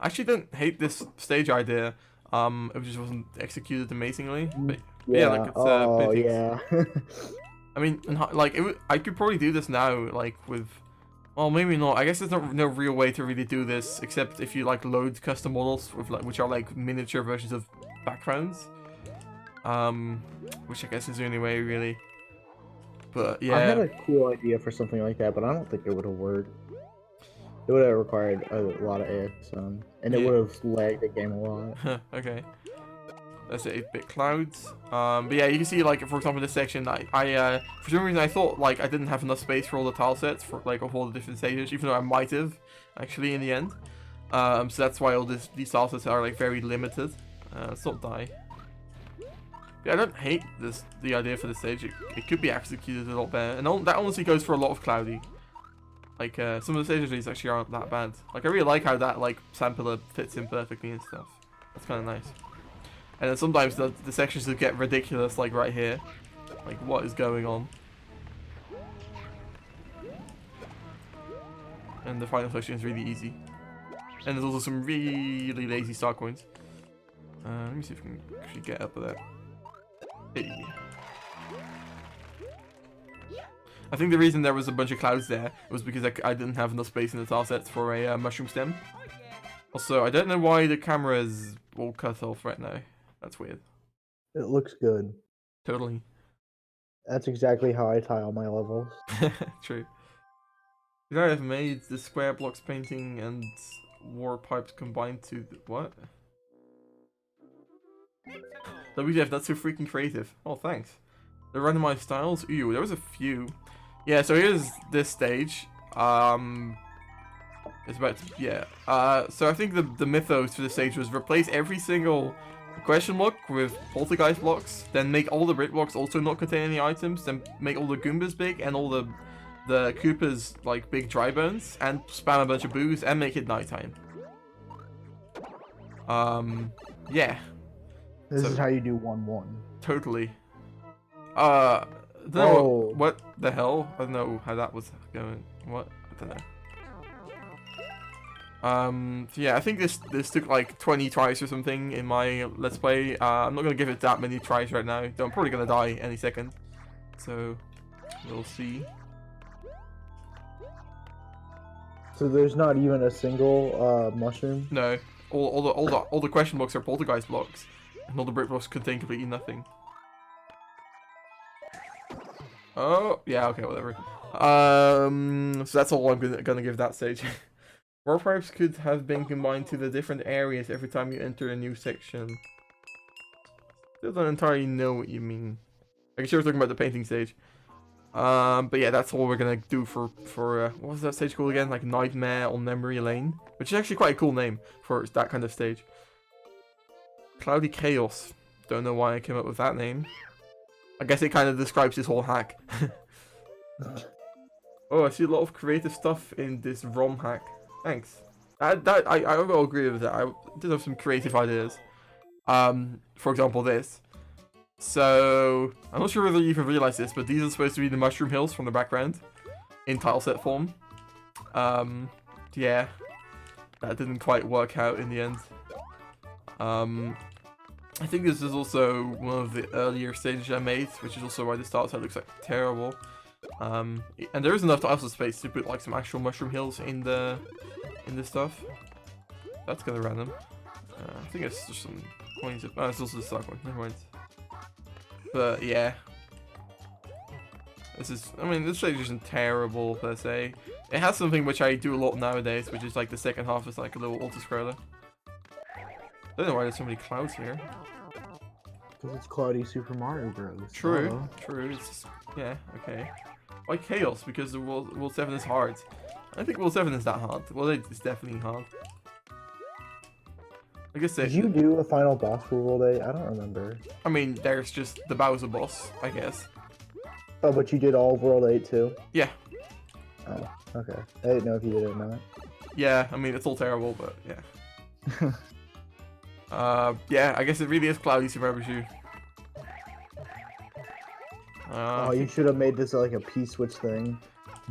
I actually don't hate this stage idea. It just wasn't executed amazingly. But yeah, like it's paintings. Yeah. I mean, like I could probably do this now, like with, well, maybe not. I guess there's no real way to really do this except if you like load custom models with like which are like miniature versions of backgrounds. Which I guess is the only way really. But yeah. I had a cool idea for something like that, but I don't think it would have worked. It would have required a lot of ASM, and it would have lagged the game a lot. Okay. That's 8-bit clouds. But yeah, you can see like for example this section, I for some reason I thought like I didn't have enough space for all the tile sets for like of all the different stages, even though I might have actually in the end. So that's why all these tile sets are like very limited. Let's not die. Yeah, I don't hate the idea for the stage. It could be executed a lot better, and that honestly goes for a lot of Cloudy. Like some of the stages actually aren't that bad. Like I really like how that like sand pillar fits in perfectly and stuff. That's kind of nice. And then sometimes the sections that get ridiculous, like right here. Like what is going on? And the final section is really easy. And there's also some really lazy star coins. Let me see if we can actually get up with that. Hey. I think the reason there was a bunch of clouds there was because I didn't have enough space in the tile sets for a mushroom stem. Also, I don't know why the camera is all cut off right now. That's weird. It looks good. Totally. That's exactly how I tile my levels. True. Could I have made the square blocks painting and war pipes combined to what? WDF, that's so freaking creative. Oh, thanks. The randomized styles? Ew, there was a few. Yeah, so here's this stage. It's about to, yeah. So I think the mythos for this stage was replace every single question block with poltergeist blocks, then make all the brick blocks also not contain any items, then make all the Goombas big and all the Koopas like big dry bones, and spam a bunch of boos and make it nighttime. Yeah. This is how you do 1-1. Totally. No, what the hell? I don't know how that was going. What? I don't know. So yeah, I think this took like 20 tries or something in my Let's Play. I'm not gonna give it that many tries right now. I'm probably gonna die any second. So we'll see. So there's not even a single mushroom? No. All the question blocks are poltergeist blocks. And all the brick blocks contain completely nothing. Oh, yeah, okay, whatever. So that's all I'm gonna give that stage. War pipes could have been combined to the different areas every time you enter a new section. Still don't entirely know what you mean. I guess you were talking about the painting stage. But yeah, that's all we're gonna do for what was that stage called again? Like Nightmare on Memory Lane, which is actually quite a cool name for that kind of stage. Cloudy Chaos. Don't know why I came up with that name. I guess it kind of describes this whole hack. Oh, I see a lot of creative stuff in this ROM hack. Thanks. I will agree with that. I did have some creative ideas. For example, this. So, I'm not sure whether you even realize this, but these are supposed to be the mushroom hills from the background in tile set form. Yeah, that didn't quite work out in the end. I think this is also one of the earlier stages I made, which is also why the start set looks like terrible. And there is enough tile space to put like some actual mushroom hills in the stuff. That's kind of random. I think it's just some coins. Oh, it's also the star coin. Never mind. But yeah, this stage isn't terrible per se. It has something which I do a lot nowadays, which is like the second half is like a little auto-scroller. I don't know why there's so many clouds here. Because it's Cloudy Super Mario Bros. True, true. It's just, yeah, okay. Why chaos? Because the World 7 is hard. I don't think World 7 is that hard. Well, it's definitely hard. I guess Did you do a final boss for World 8? I don't remember. I mean, there's just the Bowser boss, I guess. Oh, but you did all of World 8 too? Yeah. Oh, okay. I didn't know if you did it or not. Yeah, I mean, it's all terrible, but yeah. Yeah, I guess it really is Cloudy SMBU. Oh, you should have made this like a P-switch thing.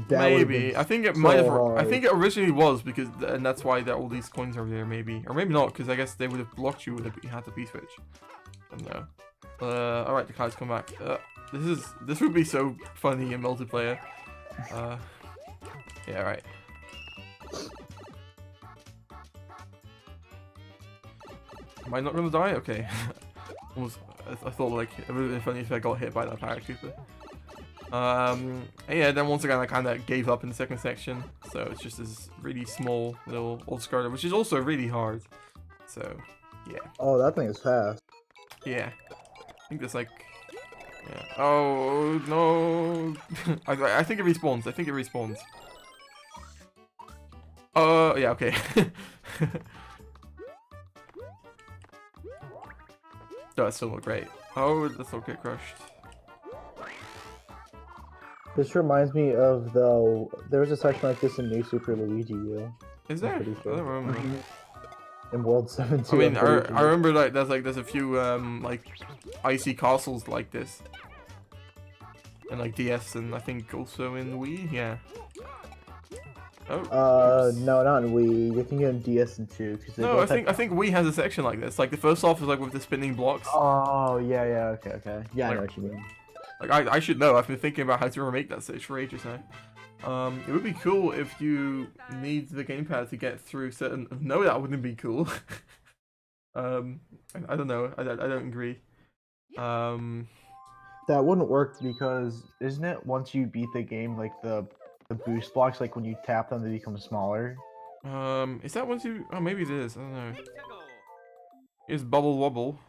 That maybe. I think it might have. I think it originally was because, and that's why all these coins are there. Maybe, or maybe not, because I guess they would have blocked you if you had the P-switch. I don't know. All right, the clouds come back. This would be so funny in multiplayer. Yeah, right. Am I not gonna die? Okay. I thought like it would have been funny if I got hit by that paratrooper. And yeah, then once again I kind of gave up in the second section, so it's just this really small little old skirter, which is also really hard. So yeah. Oh, that thing is fast. Yeah. I think there's like, yeah. Oh no! I think it respawns. I think it respawns. Yeah. Okay. Oh, that's still not great. Oh, let's not get crushed. This reminds me of there was a section like this in New Super Luigi U. Is there? I don't remember. In World 7 I mean, I remember like there's a few like icy castles like this. And like DS and I think also in Wii, yeah. Oh. No, not in Wii. You're thinking of DS and 2. No, I think Wii has a section like this. Like the first off is like with the spinning blocks. Oh yeah, okay. Yeah, like, I know what you mean. Like I should know. I've been thinking about how to remake that stage for ages now. It would be cool if you need the gamepad to get through certain. No, that wouldn't be cool. I don't know. I don't agree. That wouldn't work because isn't it once you beat the game like the boost blocks, like when you tap them, they become smaller? Is that once you? Oh, maybe it is. I don't know. It's Bubble Wobble.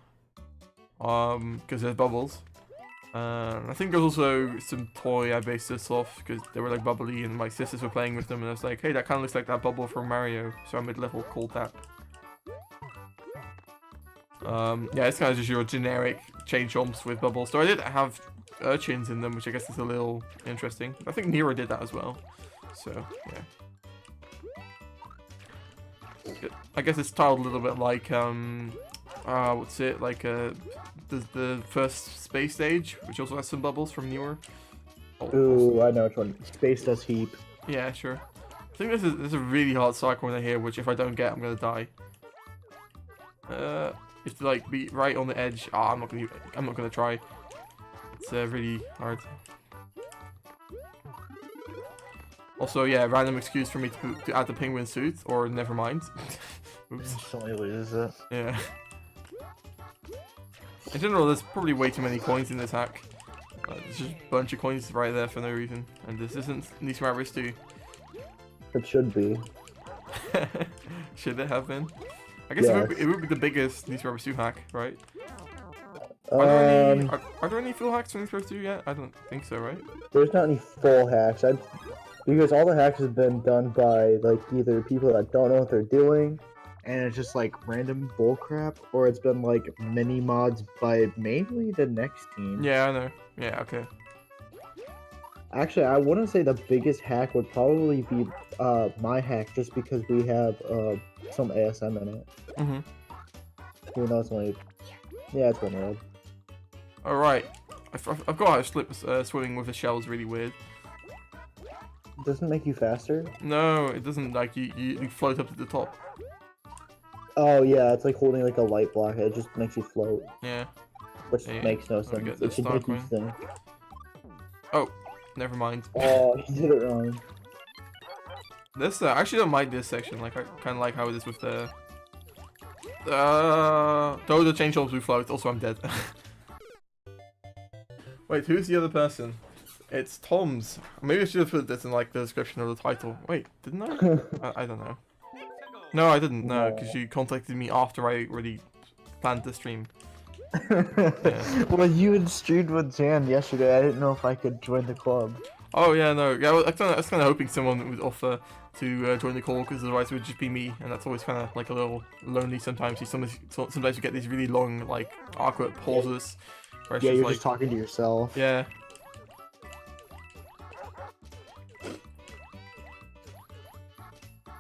Because there's bubbles. I think there's also some toy I based this off because they were like bubbly and my sisters were playing with them and I was like, hey, that kind of looks like that bubble from Mario, so I made a level called that. Yeah, it's kind of just your generic chain chomps with bubbles. So I did have urchins in them, which I guess is a little interesting. I think Nero did that as well. So yeah. I guess it's styled a little bit like what's it like the first space stage, which also has some bubbles from Newer. Ooh, I know which one. Space Dust Heap. Yeah, sure. I think this is a really hard side corner here, which if I don't get, I'm gonna die. It's to like be right on the edge. Ah, I'm not gonna try. It's really hard. Also, yeah, random excuse for me to add the penguin suit, or never mind. Oops. Instantly loses it. Yeah. In general, there's probably way too many coins in this hack. There's just a bunch of coins right there for no reason, and this isn't nsmbu 2. It should be. Should it have been? I guess Yes. it would be the biggest nsmbu 2 hack, right? Are there any full hacks for nsmbu 2 yet? I don't think so, right? There's not any full hacks. Because all the hacks have been done by like either people that don't know what they're doing, and it's just like random bullcrap, or it's been like mini mods by mainly the next team. Yeah, I know. Yeah, okay. Actually, I wouldn't say the biggest hack would probably be my hack, just because we have some ASM in it. Mm-hmm. Even though it's only, yeah, it's 1 red. All right, I forgot how swimming with the shell is really weird. Doesn't it make you faster? No, it doesn't. Like you float up to the top. Oh yeah, it's like holding like a light block. It just makes you float. Yeah. Which makes no sense. It should make you sink. Oh, never mind. Oh, you did it wrong. This I actually don't mind this section. Like I kind of like how it is with the. Though the change jobs we float. Also, I'm dead. Wait, who's the other person? It's Tom's. Maybe I should have put this in like the description of the title. Wait, didn't I? I don't know. No, I didn't. No, No. because you contacted me after I already planned to stream. Yeah. Well, you had streamed with Jan yesterday. I didn't know if I could join the club. Oh yeah, no. Yeah, I was kind of hoping someone would offer to join the call, because otherwise it would just be me, and that's always kind of like a little lonely sometimes. Sometimes you get these really long, like awkward pauses. Where it's Yeah, just, you're like, just talking to yourself. Yeah.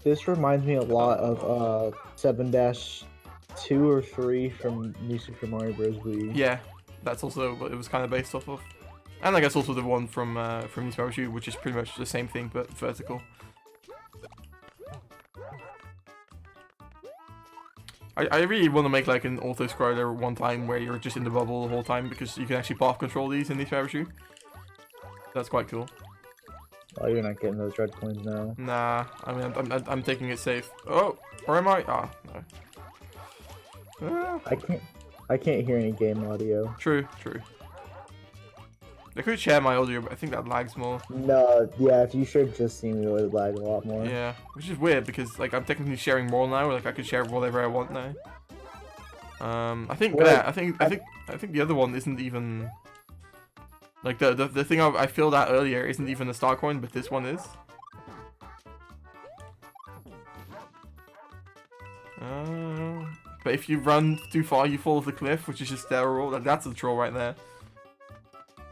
This reminds me a lot of 7-2 or 3 from New Super Mario Bros. Wii. Yeah, that's also what it was kind of based off of. And I guess also the one from nsmbu, which is pretty much the same thing but vertical. I really want to make like an auto-scroller one time where you're just in the bubble the whole time, because you can actually path control these in nsmbu. That's quite cool. Oh, you're not getting those red coins now. Nah, I mean I'm taking it safe. Oh, or am I? Ah, no. I can't hear any game audio. True. I could share my audio, but I think that lags more. No, yeah, if you should just see me, it would lag a lot more. Yeah, which is weird because like I'm technically sharing more now. Like I could share whatever I want now. I think Well, I think the other one isn't even like the thing I filled out earlier isn't even a star coin, but this one is. But if you run too far, you fall off the cliff, which is just terrible. Like, that's a troll right there.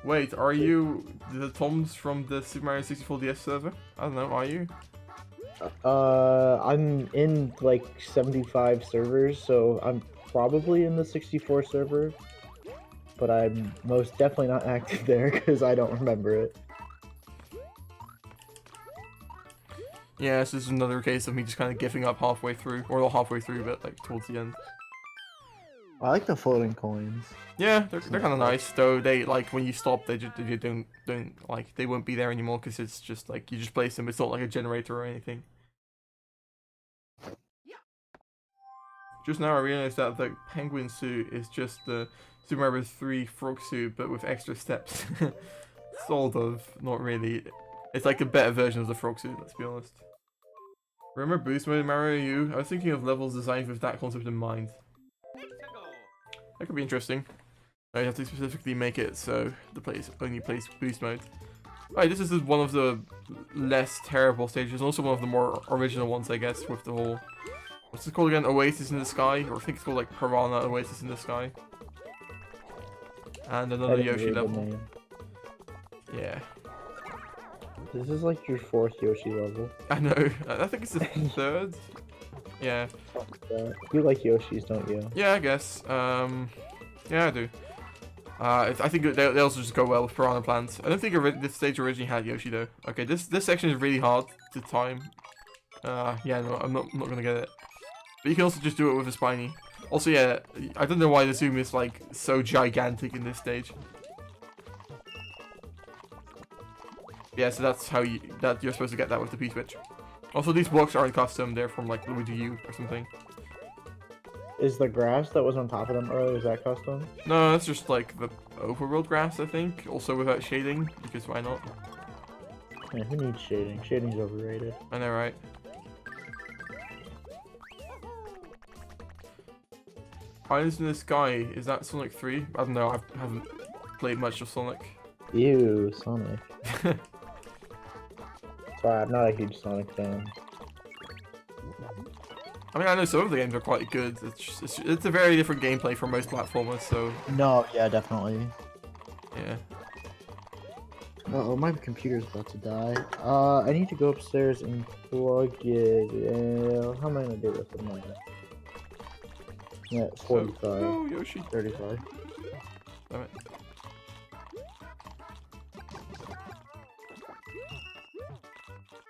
Wait, are you the Toms from the Super Mario 64 DS server? I don't know, are you? I'm in like 75 servers, so I'm probably in the 64 server, but I'm most definitely not active there because I don't remember it. Yeah, this is another case of me just kind of giving up halfway through, or not halfway through, but like towards the end. I like the floating coins. Yeah, they're kind of nice, though. They like when you stop, they don't like they won't be there anymore because it's just like you just place them. It's not like a generator or anything. Just now I realized that the penguin suit is just the Super Mario 3 frog suit, but with extra steps. Sort of, not really. It's like a better version of the frog suit, let's be honest. Remember boost mode in Mario U? I was thinking of levels designed with that concept in mind. That could be interesting. You have to specifically make it so the place only plays boost mode. Alright, this is one of the less terrible stages, and also one of the more original ones, I guess, with the whole... What's it called again? Oasis in the Sky? Or I think it's called like Piranha Oasis in the Sky. And another Yoshi level. Yeah. This is like your 4th Yoshi level. I know. I think it's the 3rd. Yeah. You like Yoshis, don't you? Yeah, I guess. Yeah, I do. I think they also just go well with Piranha Plants. I don't think this stage originally had Yoshi though. Okay, this section is really hard to time. Yeah, no, I'm not gonna get it. But you can also just do it with a Spiny. Also, yeah, I don't know why the zoom is like so gigantic in this stage. Yeah, so that's how you're supposed to get that with the P-switch. Also, these blocks aren't custom; they're from like Luigi U or something. Is the grass that was on top of them earlier, is that custom? No, that's just like the overworld grass, I think. Also without shading, because why not? Yeah, who needs shading? Shading's overrated. I know, right? Islands in the Sky, is that Sonic 3? I don't know, I haven't played much of Sonic. Ew, Sonic. Sorry, I'm not a huge Sonic fan. I mean, I know some of the games are quite good. It's a very different gameplay from most platformers, so... No, yeah, definitely. Yeah. Uh-oh, my computer's about to die. I need to go upstairs and plug it in. How am I gonna do this with mine? Yeah, 45. Oh, Yoshi. 35. Damn it.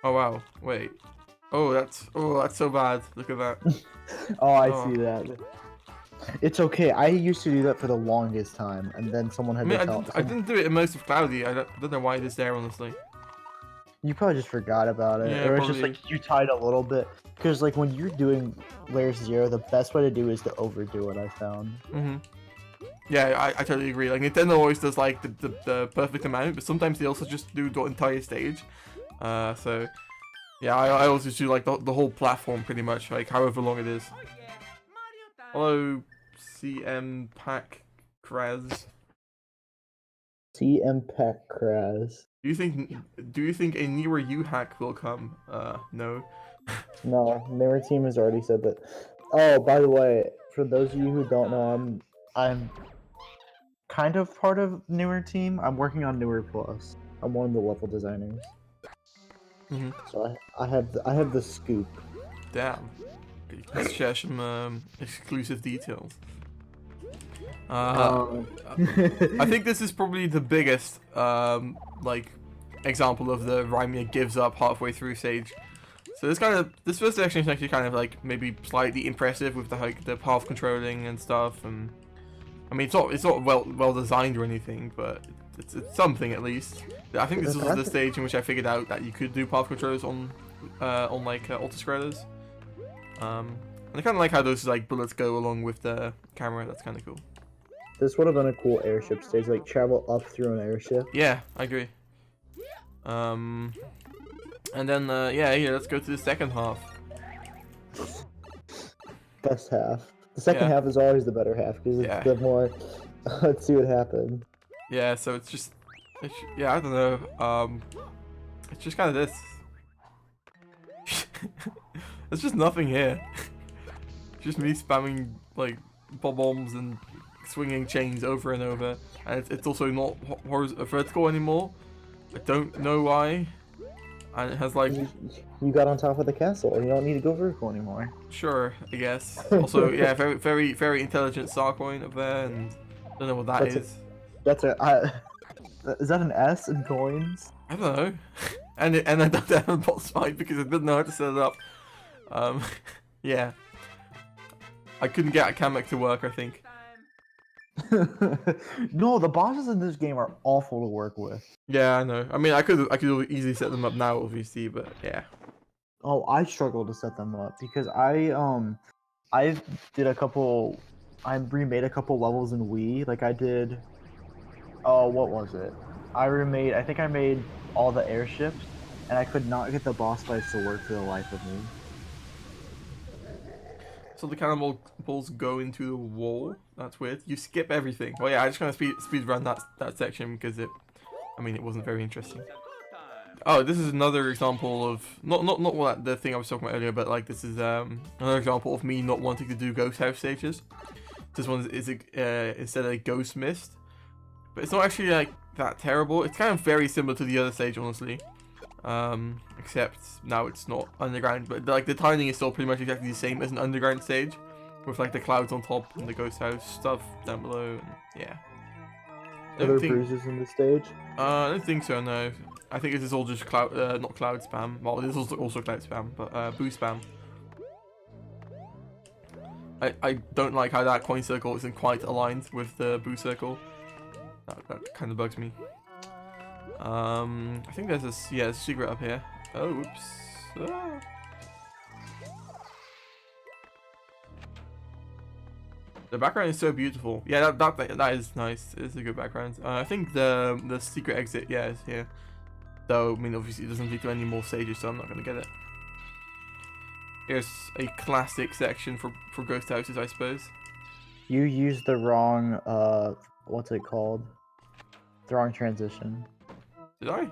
Oh, wow. Wait. Oh, that's so bad. Look at that. Oh, I see that. It's okay. I used to do that for the longest time, and then someone had I didn't do it in most of Cloudy. I don't know why it is there, honestly. You probably just forgot about it. Yeah, or it's just like you tied a little bit. Because like when you're doing layer 0, the best way to do is to overdo it, I found. Mm-hmm. Yeah, I totally agree. Like Nintendo always does like the perfect amount, but sometimes they also just do the entire stage. So Yeah, I also do like the whole platform pretty much, like however long it is. Hello, CM Pack Kraz. CM Pack Kraz. Do you think a newer U hack will come? No. No, newer team has already said that. Oh, by the way, for those of you who don't know, I'm kind of part of newer team. I'm working on newer plus. I'm one of the level designers. So I have the scoop. Damn. Let's share some exclusive details. I think this is probably the biggest like example of the Rimea gives up halfway through stage. So this first section is actually kind of like maybe slightly impressive with the path controlling and stuff, and I mean it's not well designed or anything, but it's something at least. I think this was the stage in which I figured out that you could do path controls on like autoscrollers. And I kind of like how those like bullets go along with the camera. That's kind of cool. This would have been a cool airship stage, like travel up through an airship. Yeah, I agree. And then yeah, let's go to the second half. Best half. The second half is always the better half because it's the more. Let's see what happened. Yeah, so it's just, yeah, I don't know. It's just kind of this. There's just nothing here. Just me spamming like bombs and swinging chains over and over, and it's also not vertical anymore. I don't know why. And it has like you got on top of the castle. You don't need to go vertical anymore. Sure, I guess. Also, yeah, very intelligent star coin up there, and I don't know what that is. Is that an S in coins? I don't know. And I don't have a boss fight because I didn't know how to set it up. Yeah. I couldn't get a Kamek to work, I think. No, the bosses in this game are awful to work with. Yeah, I know. I mean, I could easily set them up now, obviously, but yeah. Oh, I struggle to set them up because I did a couple. I remade a couple levels in Wii. Like I did. Oh, what was it? I think I made all the airships, and I could not get the boss fights to work for the life of me. So the cannonballs go into the wall. That's weird. You skip everything. Well, yeah, I just kind of speed run that section because it wasn't very interesting. Oh, this is another example of not what the thing I was talking about earlier, but like this is another example of me not wanting to do ghost house stages. This one is instead a ghost mist, but it's not actually like that terrible. It's kind of very similar to the other stage, honestly. Except now it's not underground, but like the tiling is still pretty much exactly the same as an underground stage, with like the clouds on top and the ghost house stuff down below. And, yeah. Are there bruises in the stage? I don't think so. No, I think this is all just not cloud spam. Well, this is also cloud spam, but boo spam. I don't like how that coin circle isn't quite aligned with the boo circle. That kind of bugs me. I think there's a secret up here. Oh, oops. Ah. The background is so beautiful. Yeah, that is nice. It's a good background. I think the secret exit, yeah, is here. Though, I mean, obviously it doesn't lead to any more stages, so I'm not gonna get it. Here's a classic section for ghost houses, I suppose. You used the wrong what's it called? The wrong transition. Did I?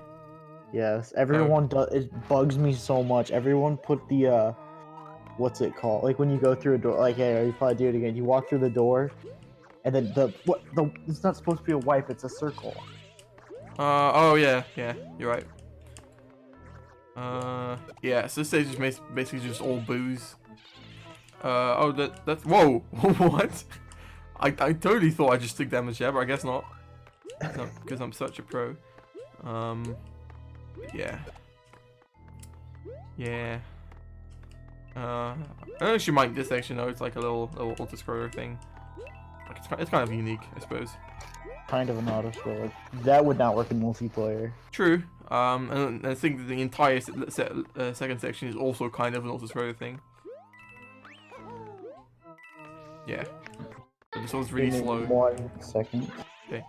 Yes, everyone does. It bugs me so much. Everyone put the what's it called? Like when you go through a door. Like, hey, you probably do it again. You walk through the door, and then it's not supposed to be a wipe. It's a circle. Oh yeah, you're right. Yeah. So this stage is basically just all booze. Oh, that's whoa, what? I totally thought I just took damage there, but I guess not. Because I'm such a pro. Yeah. I don't actually mind this section though. It's like a little auto-scroller thing. Like it's kind of unique, I suppose. Kind of an auto-scroller. That would not work in multiplayer. True. And I think that the entire second section is also kind of an auto-scroller thing. Yeah. But this one's really slow. 1 second. Okay.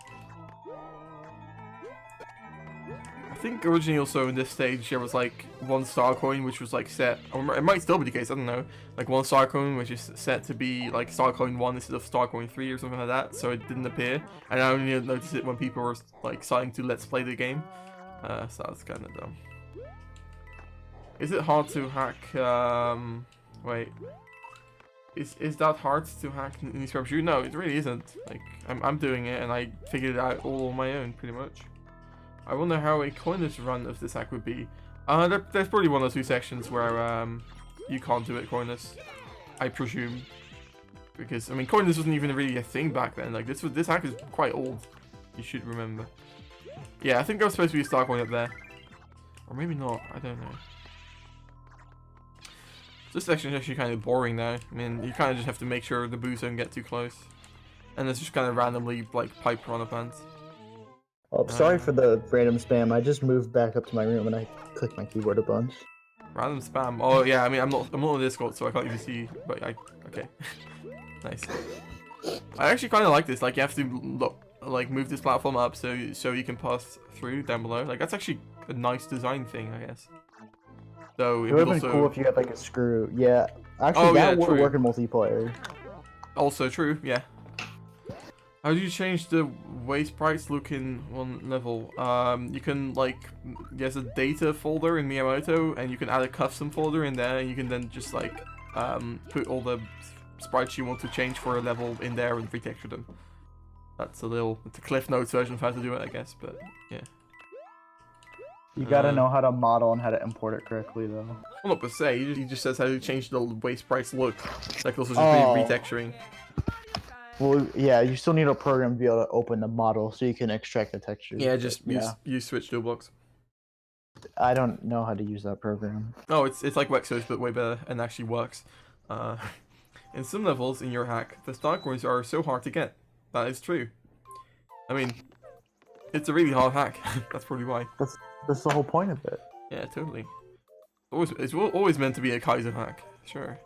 think originally also in this stage there was like 1 star coin which was like set, or it might still be the case, I don't know, like 1 star coin which is set to be like star coin 1 instead of star coin 3 or something like that, so it didn't appear, and I only noticed it when people were like starting to let's play the game, so that's kind of dumb. Is it hard to hack, wait, is that hard to hack nsmbu? No, it really isn't. Like, I'm doing it and I figured it out all on my own pretty much. I wonder how a coinless run of this hack would be. There's probably 1 or 2 sections where you can't do it coinless, I presume, because I mean coinless wasn't even really a thing back then. Like this hack is quite old. You should remember. Yeah, I think there was supposed to be a star coin up there, or maybe not. I don't know. This section is actually kind of boring now. I mean, you kind of just have to make sure the boos don't get too close, and it's just kind of randomly like pipe piranha plants. Oh, sorry for the random spam. I just moved back up to my room and I clicked my keyboard a bunch. Random spam. Oh yeah, I mean I'm not on Discord, so I can't even see. But okay. Nice. I actually kind of like this. Like you have to like move this platform up so you can pass through down below. Like that's actually a nice design thing, I guess. Though it would have been cool if you had like a screw. Yeah, actually that would work in multiplayer. Also true. Yeah. How do you change the way sprites look in 1 level? You can like, there's a data folder in Miyamoto, and you can add a custom folder in there, and you can then just like put all the sprites you want to change for a level in there and retexture them. It's a Cliff Notes version of how to do it, I guess, but yeah. You gotta know how to model and how to import it correctly, though. Well, not per se. He just says how to change the way sprites look. Like also just retexturing. Well, yeah, you still need a program to be able to open the model so you can extract the texture. Yeah, just use switch dual blocks. I don't know how to use that program. Oh, it's like Wexos, but way better and actually works. In some levels in your hack, the star coins are so hard to get. That is true. I mean, it's a really hard hack. That's probably why. That's the whole point of it. Yeah, totally. It's always meant to be a Kaiser hack. Sure.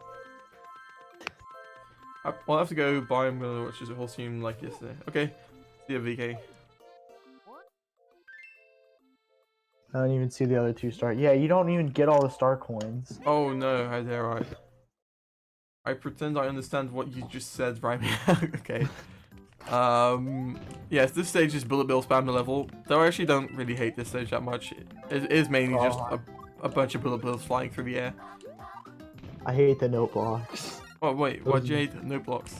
I'll have to go buy. I'm gonna watch this whole stream like yesterday. Okay. See ya, VK. I don't even see the other 2 stars. Yeah, you don't even get all the star coins. Oh no, how dare I? I pretend I understand what you just said, Rimea. Okay. Yes, this stage is bullet bill spam the level. Though I actually don't really hate this stage that much. It is mainly just a bunch of bullet bills flying through the air. I hate the note blocks. Oh wait, why'd you hate note blocks?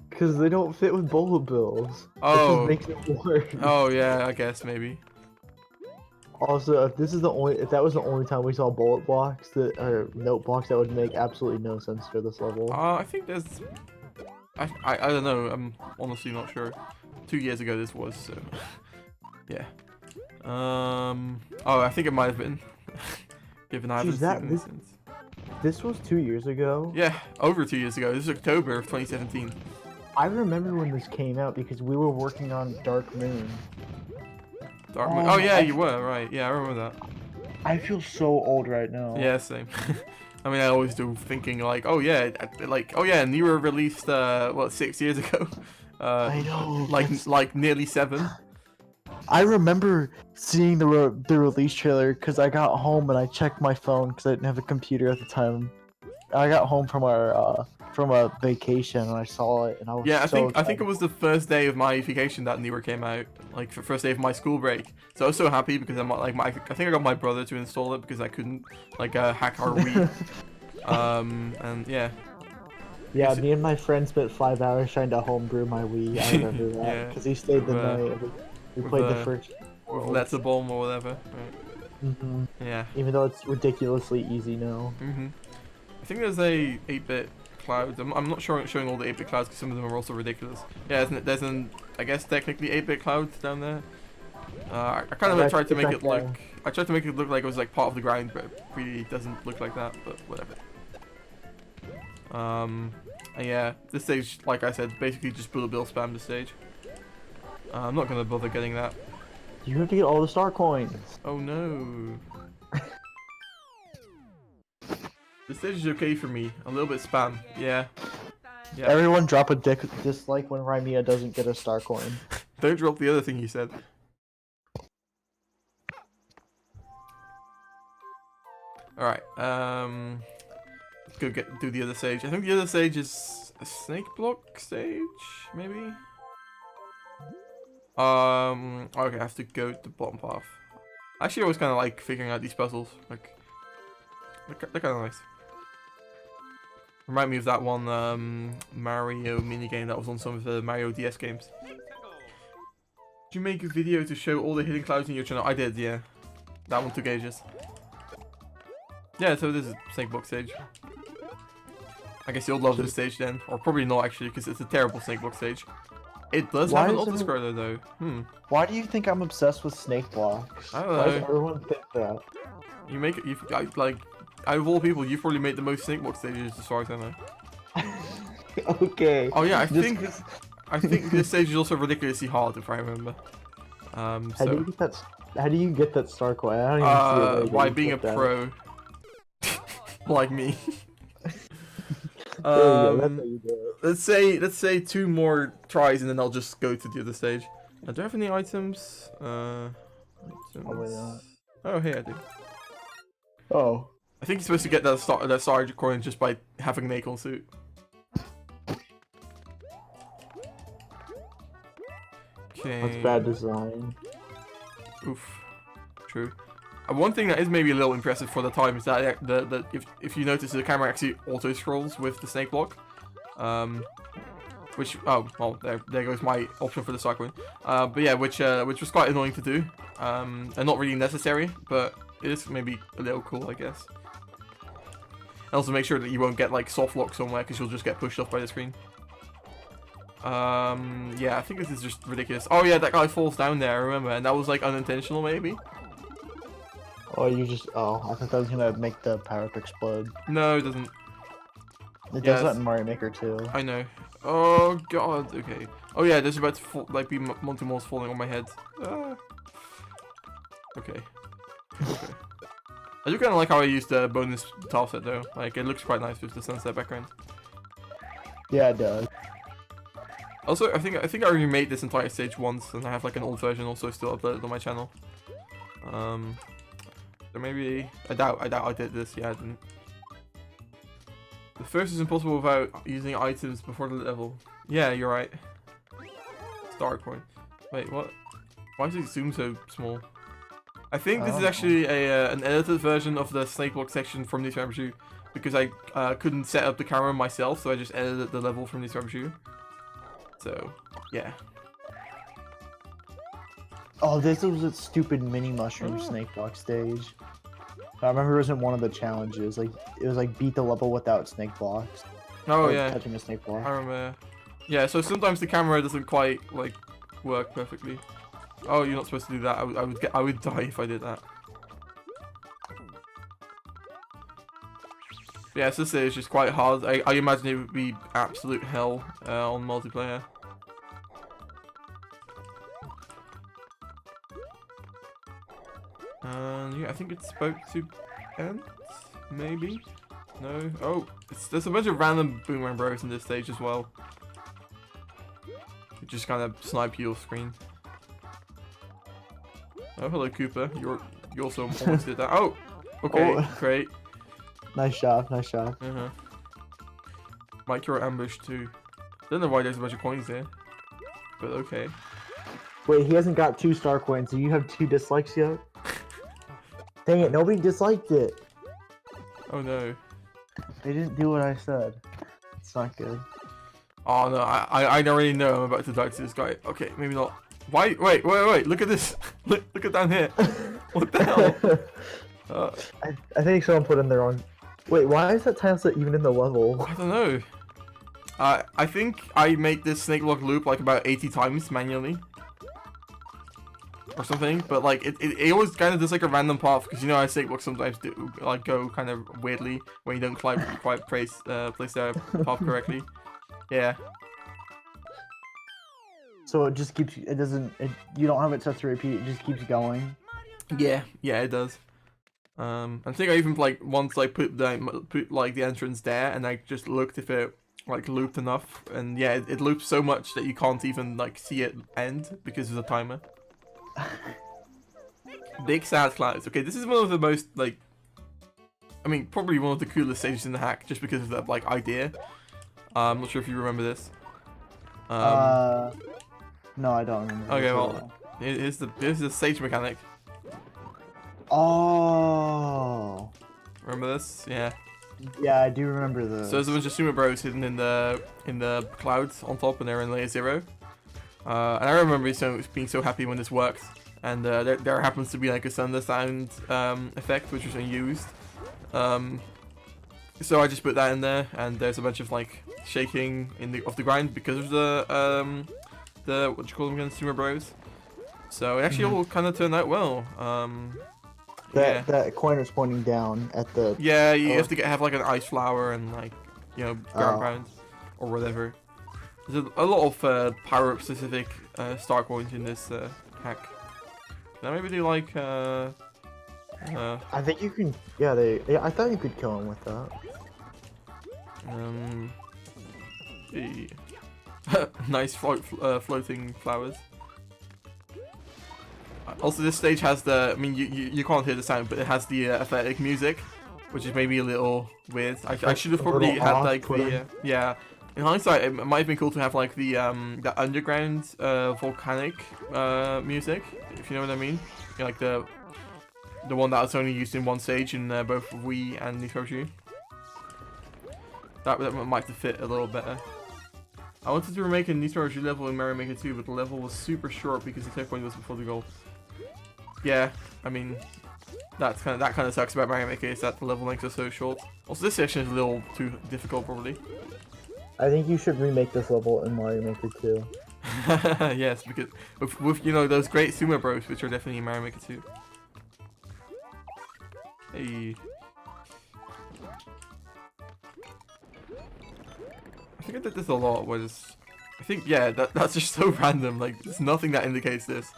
Because they don't fit with bullet bills. Oh. It just makes it worse. Oh yeah, I guess maybe. Also, if that was the only time we saw bullet blocks or note blocks, that would make absolutely no sense for this level. I think there's. I don't know. I'm honestly not sure. 2 years ago this was, so yeah. Oh, I think it might have been. Given I haven't seen it since. This was 2 years ago? Yeah, over 2 years ago. This is October of 2017. I remember when this came out because we were working on Dark Moon. Dark Moon? Oh yeah, you were, right. Yeah, I remember that. I feel so old right now. Yeah, same. I mean, I always do thinking like, oh yeah, and you were released, what, 6 years ago? I know. Like nearly 7. I remember seeing the release trailer because I got home and I checked my phone because I didn't have a computer at the time. I got home from a vacation and I saw it and I was I think it was the first day of my vacation that Newer came out, like the first day of my school break. So I was so happy because I'm like I think I got my brother to install it because I couldn't like hack our Wii. And yeah. Yeah, me and my friend spent 5 hours trying to homebrew my Wii. I remember that because he stayed the night. We played the first. With Let's a Bomb or whatever. Right. Yeah. Even though it's ridiculously easy now. I think there's a 8-bit cloud. I'm not sure showing all the 8-bit clouds because some of them are also ridiculous. Yeah, there's an I guess technically 8-bit cloud down there. I kind of tried to make it look. I tried to make it look like it was like part of the grind, but it really doesn't look like that. But whatever. Yeah, this stage, like I said, basically just bullet bill spam this stage. I'm not gonna bother getting that. You have to get all the star coins. Oh no. This stage is okay for me. A little bit spam. Yeah. Everyone drop a dislike when Rimea doesn't get a star coin. Don't drop the other thing you said. Alright, go do the other stage. I think the other stage is a snake block stage, maybe? Okay, I have to go to the bottom path. Actually, I always kind of like figuring out these puzzles. Like, they're kind of nice. Remind me of that one Mario minigame that was on some of the Mario DS games. Did you make a video to show all the hidden clouds in your channel? I did, yeah. That one took ages. Yeah, so this is snake block stage. I guess you'll love this stage then, or probably not actually, because it's a terrible snake block stage. It does have an auto-scroller though. Why do you think I'm obsessed with snake blocks? I don't know. Why does everyone think that? You make it. Like, out of all people, you've probably made the most snake block stages as far as I know. Okay. Oh yeah, I think this stage is also ridiculously hard if I remember. How do you get that star coin? I don't even see it. By being a pro, like me. Let's say 2 more tries and then I'll just go to the other stage. Do I have any items? Probably not. Oh, hey, I do. Oh. I think you're supposed to get that star coin just by having an acorn suit. Okay. That's bad design. Oof. True. One thing that is maybe a little impressive for the time is that if you notice the camera actually auto scrolls with the snake block, which well there goes my option for the star coin, but yeah, which was quite annoying to do, and not really necessary, but it is maybe a little cool, I guess. And also make sure that you won't get like soft lock somewhere because you'll just get pushed off by the screen. Yeah, I think this is just ridiculous. Oh yeah, that guy falls down there, I remember, and that was like unintentional maybe. Oh, I thought that was gonna make the power up explode. No, it doesn't. It does that in Mario Maker too. I know. Oh god, okay. Oh yeah, there's about to be Monty Moles falling on my head. Okay. Okay. I do kind of like how I used the bonus tile set though. Like, it looks quite nice with the sunset background. Yeah, it does. Also, I think I already made this entire stage once, and I have like an old version also still uploaded on my channel. So maybe I doubt I did this. Yeah, I didn't. The first is impossible without using items before the level. Yeah, you're right. Star coin. Wait, what? Why does it zoom so small? I think this is actually an edited version of the snake block section from nsmbu, because I couldn't set up the camera myself, so I just edited the level from nsmbu. So, yeah. Oh, this was a stupid mini mushroom snake block stage. I remember it was in one of the challenges. Like, it was like beat the level without snake blocks. Oh yeah. Touching a snake block. I remember. Yeah, so sometimes the camera doesn't quite like work perfectly. Oh, you're not supposed to do that. I would die if I did that. Yeah, so this is just quite hard. I imagine it would be absolute hell on multiplayer. Yeah, I think it's about to end. Maybe. No. Oh, there's a bunch of random boomerang bros in this stage as well. Who just kind of snipe you off screen. Oh, hello, Cooper. You also almost did that. Oh, okay, great. Nice shot, nice shot. Mike, you're ambushed too. Don't know why there's a bunch of coins there, but okay. Wait, he hasn't got 2 star coins. Do you have 2 dislikes yet? Dang it, nobody disliked it. Oh no. They didn't do what I said. It's not good. Oh no, I already know I'm about to die to this guy. Okay, maybe not. Why? Wait, look at this. Look at down here. What the hell? I think someone put in their own. Wait, why is that tile set even in the level? I don't know. I think I made this snake block loop like about 80 times manually. Or something, but like it always kind of does like a random path, because you know how snake blocks sometimes do like go kind of weirdly when you don't quite place their path correctly. Yeah. So it just keeps you don't have it set to repeat, it just keeps going. Yeah, it does. I think I even like once like put like the entrance there, and I just looked if it like looped enough, and yeah, it loops so much that you can't even like see it end because of the timer. Big sad clouds. Okay, this is one of the most like I mean, probably one of the coolest stages in the hack, just because of that like idea. I'm not sure if you remember this. No, I don't remember. Okay, well, here's the stage mechanic. Oh. Remember this? Yeah. Yeah, I do remember this. So there's a bunch of Sumo Bros hidden in the clouds on top, and they're in layer 0. And I remember being so happy when this worked. And there happens to be like a thunder sound effect, which was unused. So I just put that in there, and there's a bunch of like shaking of the ground because of the what you call them again, Sumo Bros. So it actually all kind of turned out well. That coin is pointing down at the. Yeah, you have to have like an ice flower and like ground pounds or whatever. There's a lot of power-up specific start coins in this hack. Can I maybe do like I think you can. Yeah, I thought you could kill him with that. Nice floating flowers. Also, this stage has the. I mean, you can't hear the sound, but it has the athletic music, which is maybe a little weird. I should have probably had like the yeah. In hindsight, it might have been cool to have like the underground volcanic music, if you know what I mean. You know, like the one that was only used in one stage in both Wii and nsmbu. That might have fit a little better. I wanted to remake a nsmbu level in Mario Maker 2, but the level was super short because the checkpoint was before the goal. Yeah, I mean, that kind of sucks about Mario Maker, is that the level lengths are so short. Also, this section is a little too difficult, probably. I think you should remake this level in Mario Maker 2. Yes, because with those great Sumo Bros, which are definitely in Mario Maker 2. Hey. I think I did this a lot. I think yeah, that's just so random. Like, there's nothing that indicates this.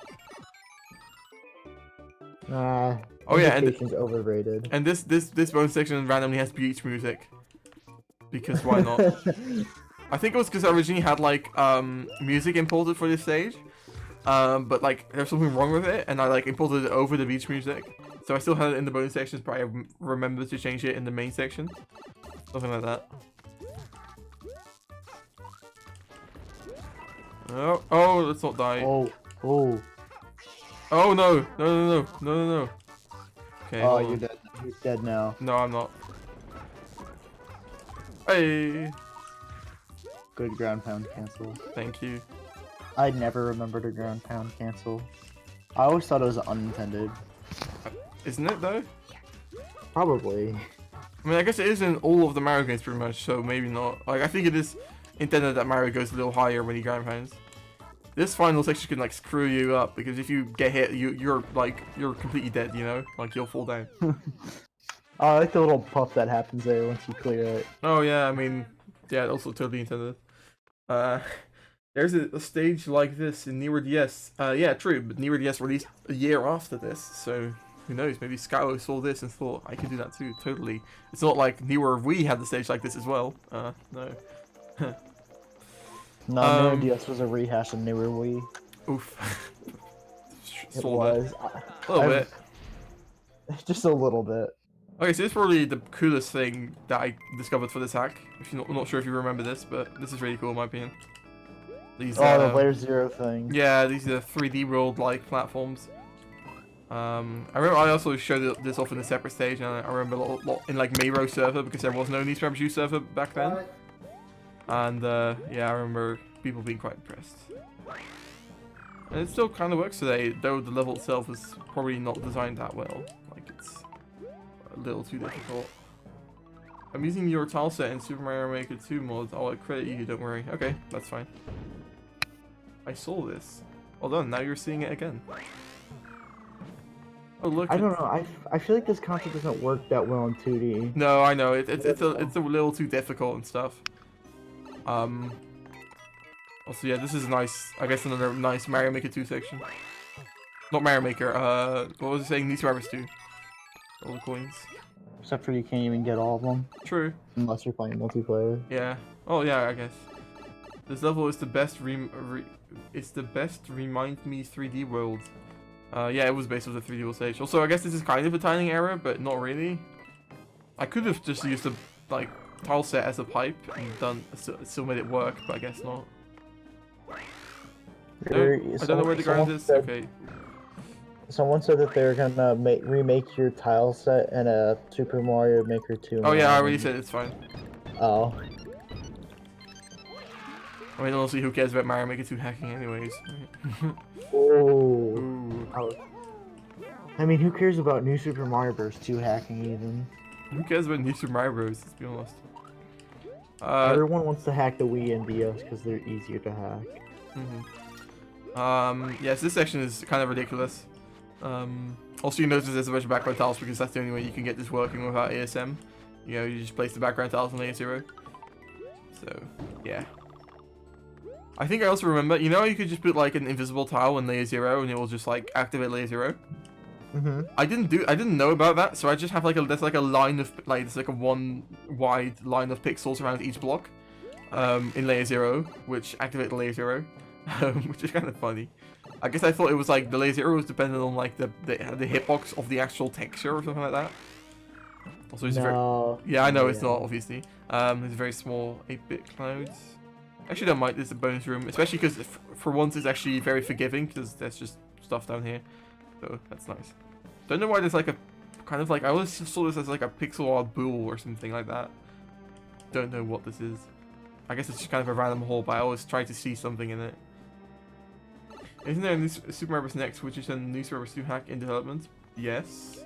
Nah. Oh yeah, and overrated. And this bonus section randomly has beach music. Because why not? I think it was because I originally had like music imported for this stage, but like there's something wrong with it, and I like imported it over the beach music. So I still had it in the bonus sections, but I remembered to change it in the main section. Something like that. Oh, let's not die. Oh. Oh no. Okay. Oh, you're dead. You're dead now. No, I'm not. Hey. Good ground pound cancel. Thank you. I never remembered a ground pound cancel. I always thought it was unintended. Isn't it though? Probably. I mean, I guess it is in all of the Mario games pretty much, so maybe not. Like, I think it is intended that Mario goes a little higher when he ground pounds. This final section can like screw you up because if you get hit, you're completely dead. You know, like you'll fall down. Oh, I like the little puff that happens there once you clear it. Oh yeah, I mean, yeah, also totally intended. There's a stage like this in Newer DS. Yeah, true, but Newer DS released a year after this, so who knows? Maybe Skylo saw this and thought, I could do that too, totally. It's not like Newer Wii had the stage like this as well. No. No, Newer DS was a rehash of Newer Wii. Oof. It was. A little bit. Just a little bit. Okay, so this is probably the coolest thing that I discovered for this hack. I'm not sure if you remember this, but this is really cool in my opinion. These, the layer 0 thing. Yeah, these are 3D world-like platforms. I remember I also showed this off in a separate stage, and I remember a lot in like Mayro server because there was no nsmbu server back then. And yeah, I remember people being quite impressed. And it still kind of works today, though the level itself is probably not designed that well. Like, it's a little too difficult. I'm using your tile set in Super Mario Maker 2 mod. I'll credit you, don't worry. Okay, that's fine. I saw this. Well done, now you're seeing it again. Oh look. I don't know. I feel like this concept doesn't work that well in 2D. No, I know. It's a little too difficult and stuff. Also, yeah, this is nice. I guess another nice Mario Maker 2 section. Not Mario Maker. What was I saying? nsmbu 2. All the coins. Except for you can't even get all of them. True. Unless you're playing multiplayer. Yeah. Oh yeah, I guess. This level is the best it's the best Remind Me 3D world. Yeah, it was based on the 3D world stage. Also, I guess this is kind of a timing error, but not really. I could have just used the like tile set as a pipe and still made it work, but I guess not. I don't know where the ground is. Okay. Someone said that they're gonna remake your tile set in a Super Mario Maker 2. Oh yeah, I already said it's fine. Oh. I mean, honestly, who cares about Mario Maker 2 hacking anyways? Ooh. I mean, who cares about New Super Mario Bros. 2 hacking even? Who cares about New Super Mario Bros? Let's be honest. Everyone wants to hack the Wii and DS because they're easier to hack. Yes, this section is kind of ridiculous. Also, you notice there's a bunch of background tiles because that's the only way you can get this working without ASM. You know, you just place the background tiles on layer 0. So, yeah. I think I also remember, you know, you could just put like an invisible tile in layer 0 and it will just like activate layer 0. I didn't know about that, so I just have like there's like a line of like there's like a one wide line of pixels around each block, in layer 0, which activate the layer 0, which is kind of funny. I guess I thought it was like the layer 0 was dependent on like the hitbox of the actual texture or something like that. Also, it's yeah, I know it's not obviously. It's very small 8-bit clouds. Actually, don't mind. This is a bonus room, especially because for once it's actually very forgiving because there's just stuff down here. So that's nice. Don't know why there's like a kind of like I always saw this as like a pixel art bull or something like that. Don't know what this is. I guess it's just kind of a random hole, but I always try to see something in it. Isn't there a new Super Mario Bros. Next, which is a new Super Mario Bros. 2 hack in development? Yes,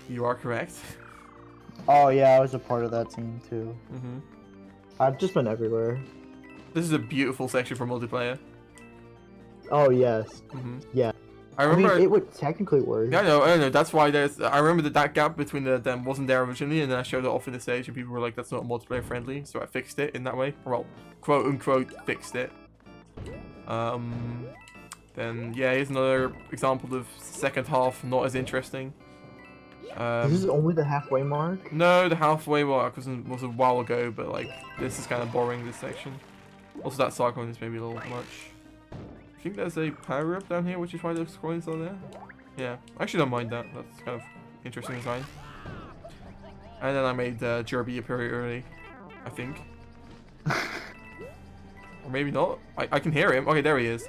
you are correct. Oh yeah, I was a part of that team too. I've just been everywhere. This is a beautiful section for multiplayer. Oh yes. Yeah. I remember it would technically work. Yeah, I know. That's why there's. I remember that gap between them wasn't there originally, and then I showed it off in the stage, and people were like, "That's not multiplayer friendly." So I fixed it in that way. Well, quote unquote, fixed it. Then yeah, here's another example of second half not as interesting. This is only the halfway mark? No, the halfway mark was a while ago, but like this is kind of boring. This section. Also, that cyclone is maybe a little much. I think there's a power up down here, which is why the coins are there. Yeah, I actually don't mind that. That's kind of interesting design. And then I made Jerby appear early, I think. Or maybe not. I can hear him. Okay, there he is.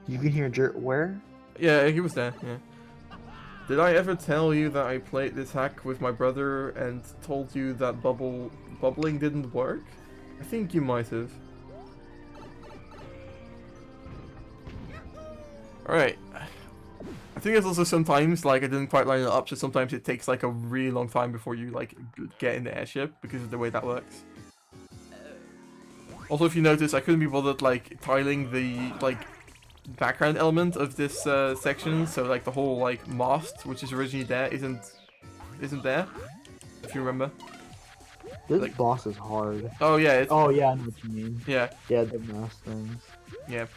You can hear where? Yeah, he was there. Yeah. Did I ever tell you that I played this hack with my brother and told you that bubbling didn't work? I think you might have. Alright. I think there's also sometimes, like, I didn't quite line it up, so sometimes it takes, like, a really long time before you, like, get in the airship, because of the way that works. Also, if you notice, I couldn't be bothered, like, tiling the, like, background element of this section, so, like, the whole, like, mast, which is originally there, isn't there, if you remember. This boss is hard. Oh, yeah. Oh, yeah, I know what you mean. Yeah. Yeah, the mast things. Yeah.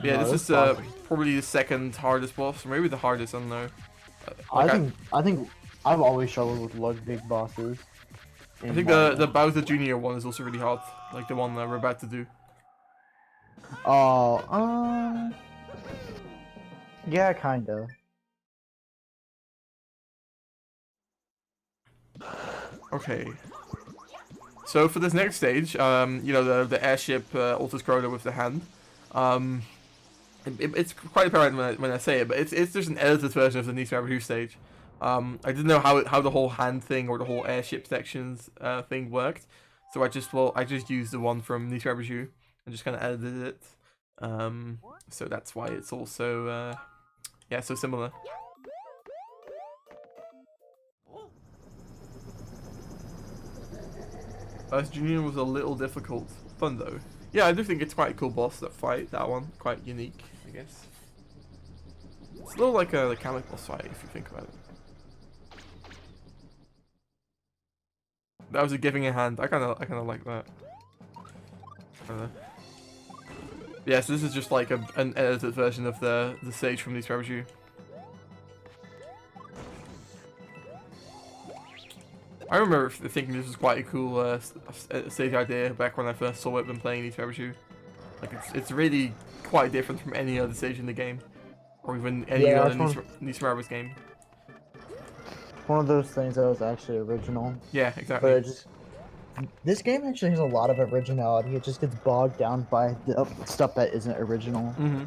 Yeah, no, this is probably the second hardest boss, or maybe the hardest, I don't know. Like I think I've always struggled with large big bosses. I think the Bowser Jr. one is also really hard, like the one that we're about to do. Oh, yeah, kinda. Okay. So for this next stage, you know, the airship auto-scroller with the hand, it's quite apparent when I say it, but it's just an edited version of the nsmbu stage. I didn't know how the whole hand thing or the whole airship sections thing worked, so I just used the one from nsmbu and just kind of edited it. So that's why it's also yeah, so similar. Bowser Jr. was a little difficult. Fun though. Yeah, I do think it's quite a cool boss, that fight, that one. Quite unique, I guess. It's a little like a mechanic boss fight, if you think about it. That was a giving a hand. I kinda like that. Yeah, so this is just like an edited version of the stage from nsmbu. I remember thinking this was quite a cool stage idea back when I first saw it when playing nsmbu. Like it's really quite different from any other stage in the game, or even any other nsmbu's game. one of those things that was actually original. Yeah, But exactly. it just this game actually has a lot of originality. It just gets bogged down by the stuff that isn't original. Mm-hmm.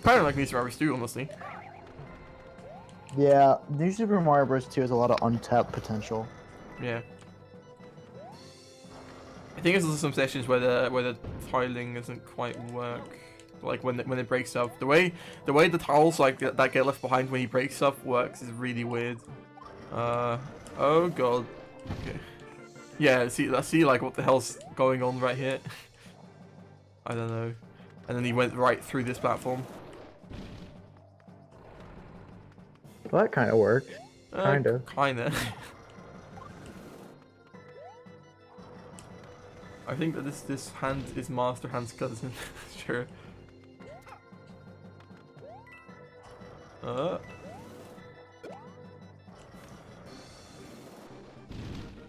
Kind of like New Super Mario 2, honestly. Yeah, New Super Mario Bros. 2 has a lot of untapped potential. Yeah. I think there's also some sessions where the tiling doesn't quite work. Like when it breaks up. The way the tiles like that get left behind when he breaks stuff works is really weird. Oh god. Okay. Yeah, see like what the hell's going on right here. I don't know. And then he went right through this platform. Well, that kind of worked. Kind of. Kinda. I think that this hand is Master Hand's cousin. Sure.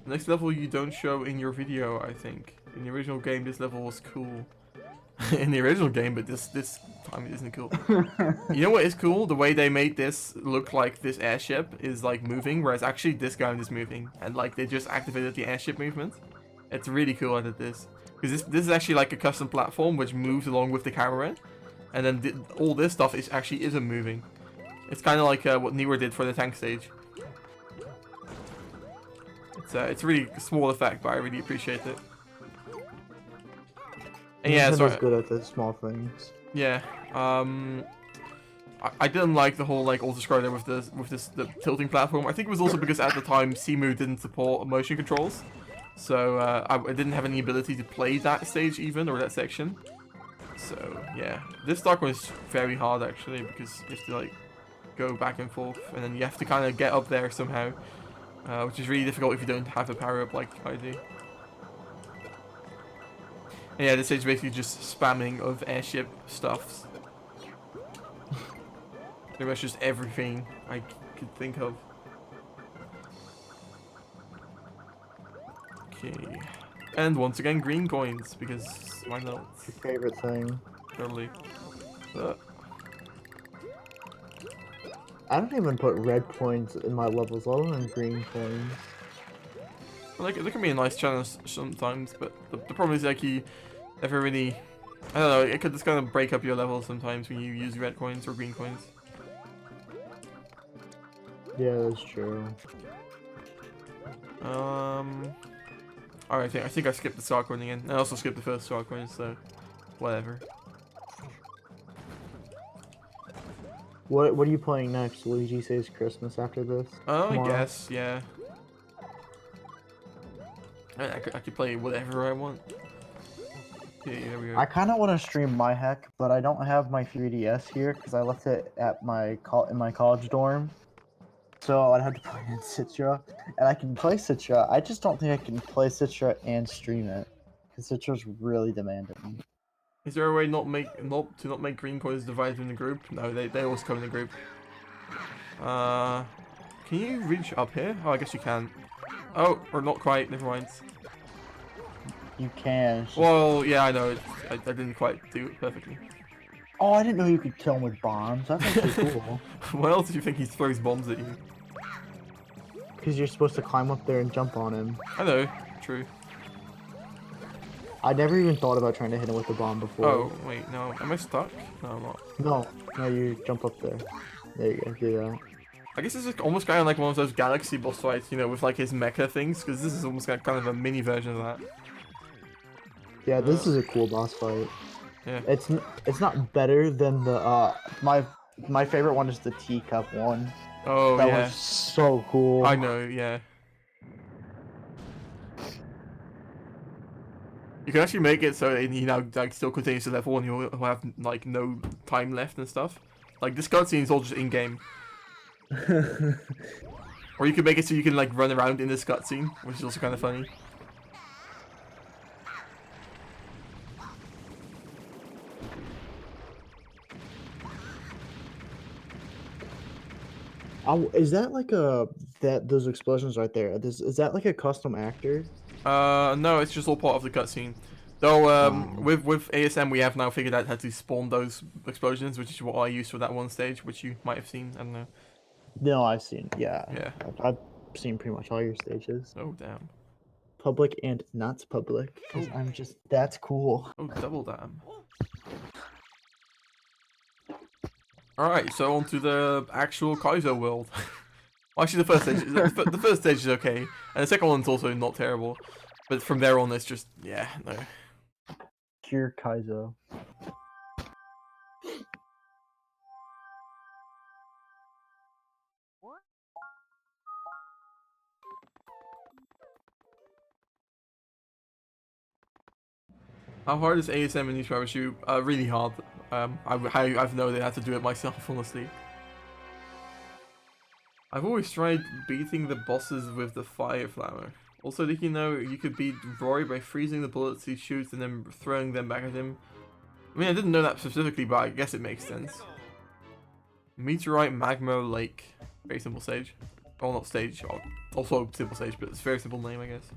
Next level you don't show in your video, I think. In the original game, this level was cool. In the original game, but this time it isn't cool. You know what is cool? The way they made this look like this airship is like moving, whereas actually this guy is moving, and like they just activated the airship movement. It's really cool I did this, because this is actually like a custom platform which moves along with the camera, and then all this stuff is actually isn't moving. It's kind of like what Nier did for the tank stage. It's a really small effect, but I really appreciate it. And yeah, so good at the small things. Yeah, I didn't like the whole like auto-scroller with the tilting platform. I think it was also because at the time Cemu didn't support motion controls, so I didn't have any ability to play that stage even or that section. So yeah, this dark one is very hard actually because you have to like go back and forth, and then you have to kind of get up there somehow, which is really difficult if you don't have a power up like I do. And yeah, this stage is basically just spamming of airship stuffs. Pretty much just everything I could think of. Okay. And once again, green coins, because why not? Your favorite thing. Totally. I don't even put red coins in my levels, let alone green coins. Like, it can be a nice challenge sometimes, but the problem is like you never really... I don't know, it could just kind of break up your levels sometimes when you use red coins or green coins. Yeah, that's true. Alright, I think I skipped the star coin again. I also skipped the first star coin, so whatever. What are you playing next? Luigi Saves Christmas after this? I guess, yeah. I could play whatever I want. Yeah, there we go. I kind of want to stream my hack, but I don't have my 3DS here because I left it at in my college dorm. So I'd have to play in Citra, and I can play Citra. I just don't think I can play Citra and stream it because Citra's really demanding. Is there a way not make green coins divided in the group? No, they always come in the group. Can you reach up here? Oh, I guess you can. Oh, or not quite. Never mind. You can. Well, yeah, I know. I didn't quite do it perfectly. Oh, I didn't know you could kill him with bombs. That's actually cool. What else do you think he throws bombs at you? Because you're supposed to climb up there and jump on him. I know. True. I never even thought about trying to hit him with a bomb before. Oh, wait, no. Am I stuck? No, I'm not. No, you jump up there. There you go, do that. I guess this is almost kind of like one of those galaxy boss fights, you know, with like his mecha things, because this is almost like kind of a mini version of that. Yeah, this is a cool boss fight. Yeah. It's not better than the my favorite one is the teacup one. Oh, that yeah. was so cool. I know, yeah. You can actually make it so he now like still continues to level and he'll have like no time left and stuff. Like this cutscene is all just in game. Or you can make it so you can like run around in this cutscene, which is also kind of funny. Is that like those explosions right there? Is that like a custom actor? No, it's just all part of the cutscene. Though, with ASM, we have now figured out how to spawn those explosions, which is what I used for that one stage, which you might have seen. I don't know. No, I've seen. Yeah. Yeah. I've seen pretty much all your stages. Oh, damn. Public and not public. Because Oh. I'm just. That's cool. Oh, double damn. Alright, so on to the actual Kaizo world. Well, actually, the first stage is okay, and the second one's also not terrible. But from there on, it's just, yeah, no. Pure Kaizo. How hard is ASM in each shoot? Really hard. I've known I had to do it myself, honestly. I've always tried beating the bosses with the fire flower. Also, did you know you could beat Roy by freezing the bullets he shoots and then throwing them back at him? I mean, I didn't know that specifically, but I guess it makes sense. Meteorite Magma Lake. Very simple stage. Well, not stage. Also simple stage, but it's a very simple name, I guess.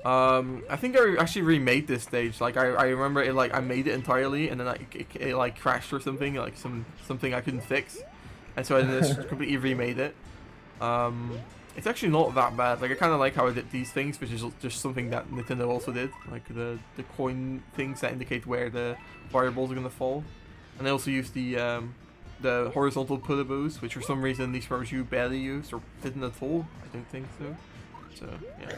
I think I actually remade this stage. Like, I remember it, like, I made it entirely, and then it like crashed or something, like something I couldn't fix. And so I just completely remade it. It's actually not that bad. Like, I kind of like how I did these things, which is just something that Nintendo also did. Like, the coin things that indicate where the fireballs are gonna fall. And they also use the horizontal pulley-boos, which for some reason these you barely used, or didn't at all. I don't think so. So, yeah.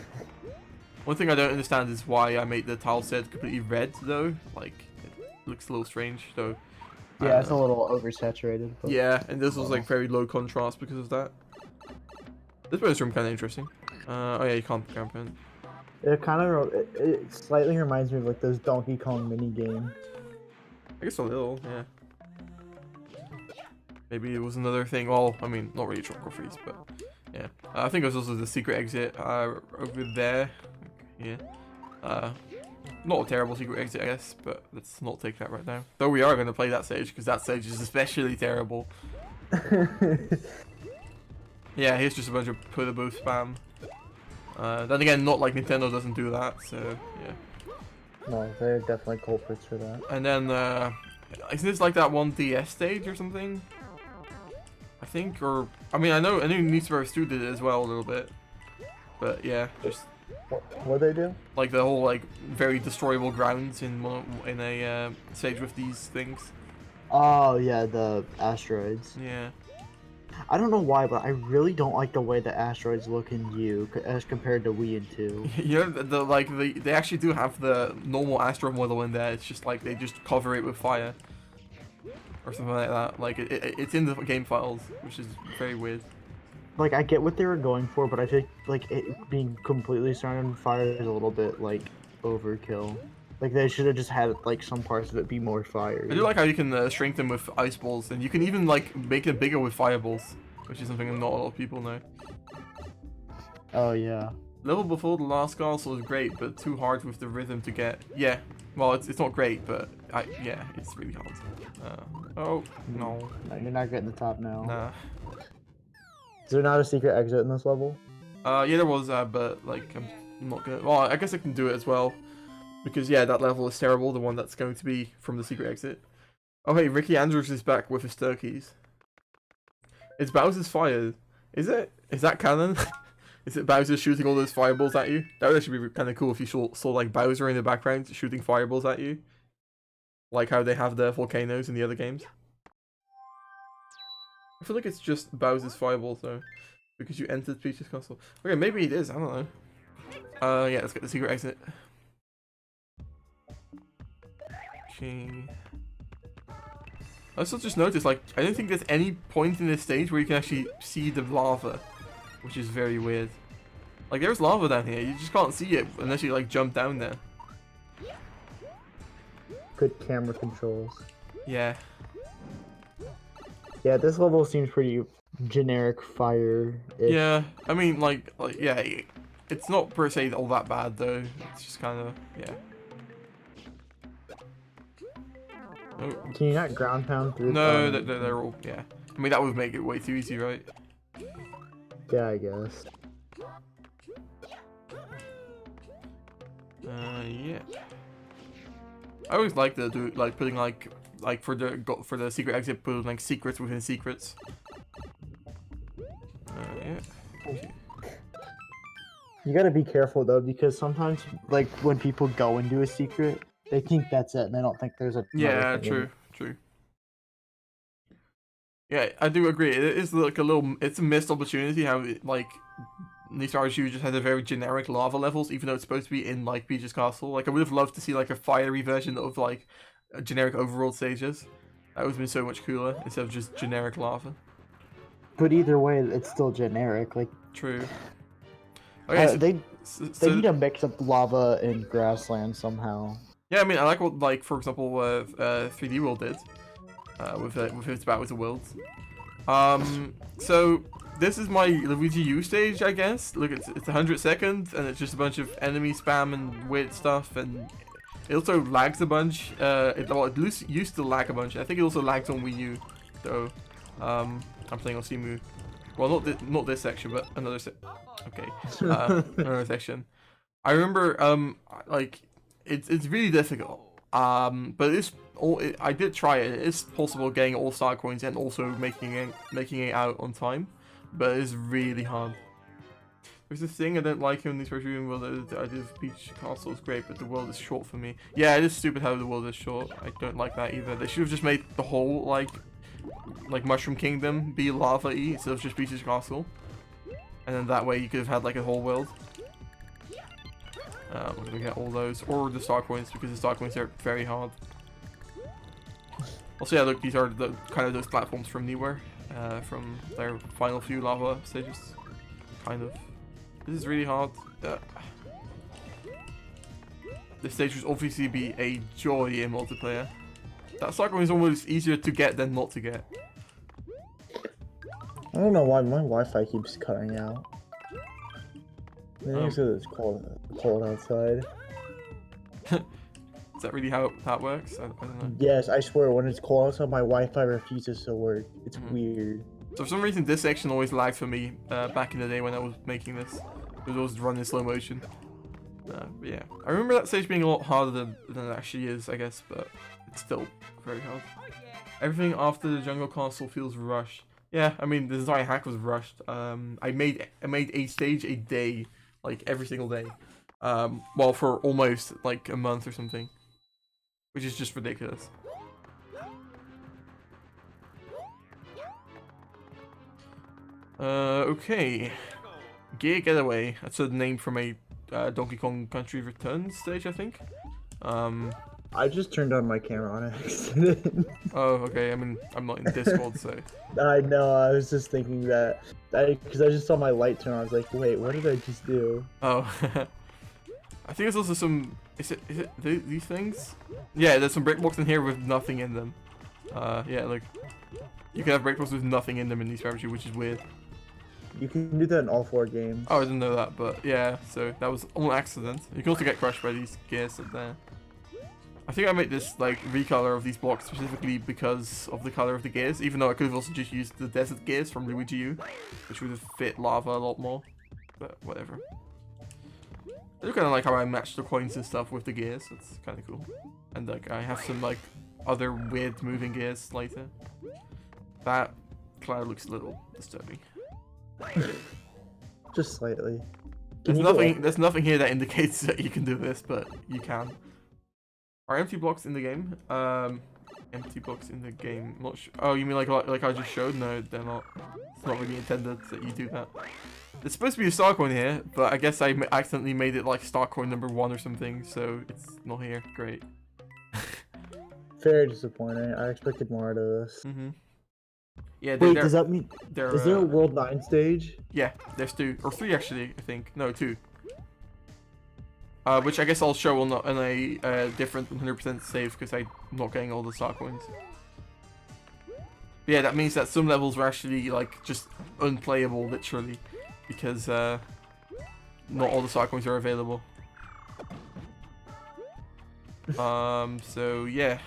One thing I don't understand is why I made the tile set completely red, though. Like, it looks a little strange, though. Yeah, it's a little oversaturated. But... Yeah, and this was like very low contrast because of that. This bonus room kind of interesting. Oh yeah, you can't camp in. It slightly reminds me of like those Donkey Kong mini games. I guess a little, yeah. Maybe it was another thing. Well, I mean, not really trophies, but yeah. I think it was also the secret exit over there. Yeah. Not a terrible secret exit, I guess, but let's not take that right now. Though we are going to play that stage, because that stage is especially terrible. Yeah, here's just a bunch of pulley-boo spam. Then again, not like Nintendo doesn't do that, so yeah. No, they're definitely culprits for that. And then, isn't this like that one DS stage or something? I think, or I mean, I know nsmbu did it as well a little bit, but yeah, just. What they do? Like the whole like very destroyable grounds in a stage with these things. Oh yeah, the asteroids. Yeah. I don't know why, but I really don't like the way the asteroids look in U as compared to Wii and 2. You know, they actually do have the normal asteroid model in there. It's just like they just cover it with fire or something like that. Like it's in the game files, which is very weird. Like, I get what they were going for, but I think, like, it being completely surrounded in fire is a little bit, like, overkill. Like, they should have just had, like, some parts of it be more fiery. I do like how you can shrink them with ice balls, and you can even, like, make them bigger with fireballs, which is something not a lot of people know. Oh, yeah. Level before the last castle is great, but too hard with the rhythm to get. Yeah, well, it's not great, but, yeah, it's really hard. Oh, no. No, you're not getting the top now. Nah. Is there not a secret exit in this level? Yeah, there was, but like I'm not gonna. Well, I guess I can do it as well, because yeah, that level is terrible. The one that's going to be from the secret exit. Oh hey, Ricky Andrews is back with his turkeys. It's Bowser's fire. Is it? Is that canon? Is it Bowser shooting all those fireballs at you? That would actually be kind of cool if you saw like Bowser in the background shooting fireballs at you, like how they have the volcanoes in the other games. I feel like it's just Bowser's fireballs though, because you entered Peach's castle. Okay, maybe it is, I don't know. Yeah, let's get the secret exit. Ching. I also just noticed, like, I don't think there's any point in this stage where you can actually see the lava, which is very weird. Like, there's lava down here, you just can't see it unless you, like, jump down there. Good camera controls. Yeah. Yeah, this level seems pretty generic fire. Yeah, I mean, like, yeah, it's not per se all that bad though. It's just kind of, yeah. Oh. Can you not ground pound through? No, they're all, yeah. I mean, that would make it way too easy, right? Yeah, I guess. Yeah. I always like to do like putting like for the secret exit, putting like secrets within secrets. Yeah. Okay. You gotta be careful though, because sometimes, like, when people go and do a secret, they think that's it, and they don't think there's another Yeah, thing. true. Yeah, I do agree. It is like a little. It's a missed opportunity how like these RSU just had a very generic lava levels, even though it's supposed to be in like Peach's Castle. Like I would have loved to see like a fiery version of like a generic overworld stages. That would have been so much cooler instead of just generic lava. But either way, it's still generic. Like, True. Okay, so, they need to mix up lava and grassland somehow. yeah, I mean, I like what like for example, 3D World did with its Battle with the Worlds. So this is my Luigi U stage, I guess. Look, it's 100 seconds, and it's just a bunch of enemy spam and weird stuff, and it also lags a bunch. It used to lag a bunch. I think it also lags on Wii U, though. I'm playing on SMBU. Well, not this section, but another okay, another section. I remember, like, it's really difficult. But I did try it. It is possible getting all star coins and also making it out on time, but it's really hard. There's this thing I don't like in this version. Well, the idea of Peach Castle is great, but the world is short for me. Yeah, it is stupid how the world is short. I don't like that either. They should have just made the whole like Mushroom Kingdom be lava-y instead of just Peach's Castle, and then that way you could have had like a whole world. We're gonna get all those, or the star coins, because the star coins are very hard. Also, yeah, look, these are the kind of those platforms from Newware, from their final few lava stages. Kind of. This is really hard. This stage would obviously be a joy in multiplayer. That star coin is almost easier to get than not to get. I don't know why my Wi-Fi keeps cutting out. I think it's because it's cold outside. Is that really how that works? I don't know. Yes, I swear, when it's cold outside, my Wi-Fi refuses to work. It's weird. So for some reason, this section always lagged for me back in the day when I was making this. It was always run in slow motion. But yeah, I remember that stage being a lot harder than it actually is, I guess, but it's still very hard. Everything after the Jungle Castle feels rushed. Yeah, I mean, the entire hack was rushed. I made a stage a day, like every single day. Well, for almost like a month or something, which is just ridiculous. Okay. Gear Getaway. That's a name from a Donkey Kong Country Returns stage, I think. I just turned on my camera on accident. Oh, okay. I mean, I'm not in Discord, so. I know. I was just thinking that, because I just saw my light turn on. I was like, wait, what did I just do? Oh. I think there's also some. Is it these things? Yeah, there's some break blocks in here with nothing in them. Yeah, like you can have break blocks with nothing in them in these strategy, which is weird. You can do that in all 4 games. Oh, I didn't know that, but yeah, so that was on accident. You can also get crushed by these gears up there. I think I made this like recolor of these blocks specifically because of the color of the gears, even though I could have also just used the desert gears from Luigi U, which would have fit lava a lot more, but whatever. I do kind of like how I match the coins and stuff with the gears. That's kind of cool. And like I have some like other weird moving gears later. That cloud looks a little disturbing. Just slightly. There's nothing here that indicates that you can do this, but you can. Are empty blocks in the game? Empty blocks in the game. Not sure. Oh, you mean like I just showed? No, they're not. It's not really intended that you do that. There's supposed to be a star coin here, but I guess I accidentally made it like star coin number 1 or something, so it's not here. Great. Very disappointing. I expected more out of this. Yeah. Wait, does that mean is there a World 9 stage? Yeah, there's 2 or 3 actually. I think no 2. Which I guess I'll show on a different 100% save because I'm not getting all the star coins. But yeah, that means that some levels were actually like just unplayable, literally, because not all the star coins are available. So yeah.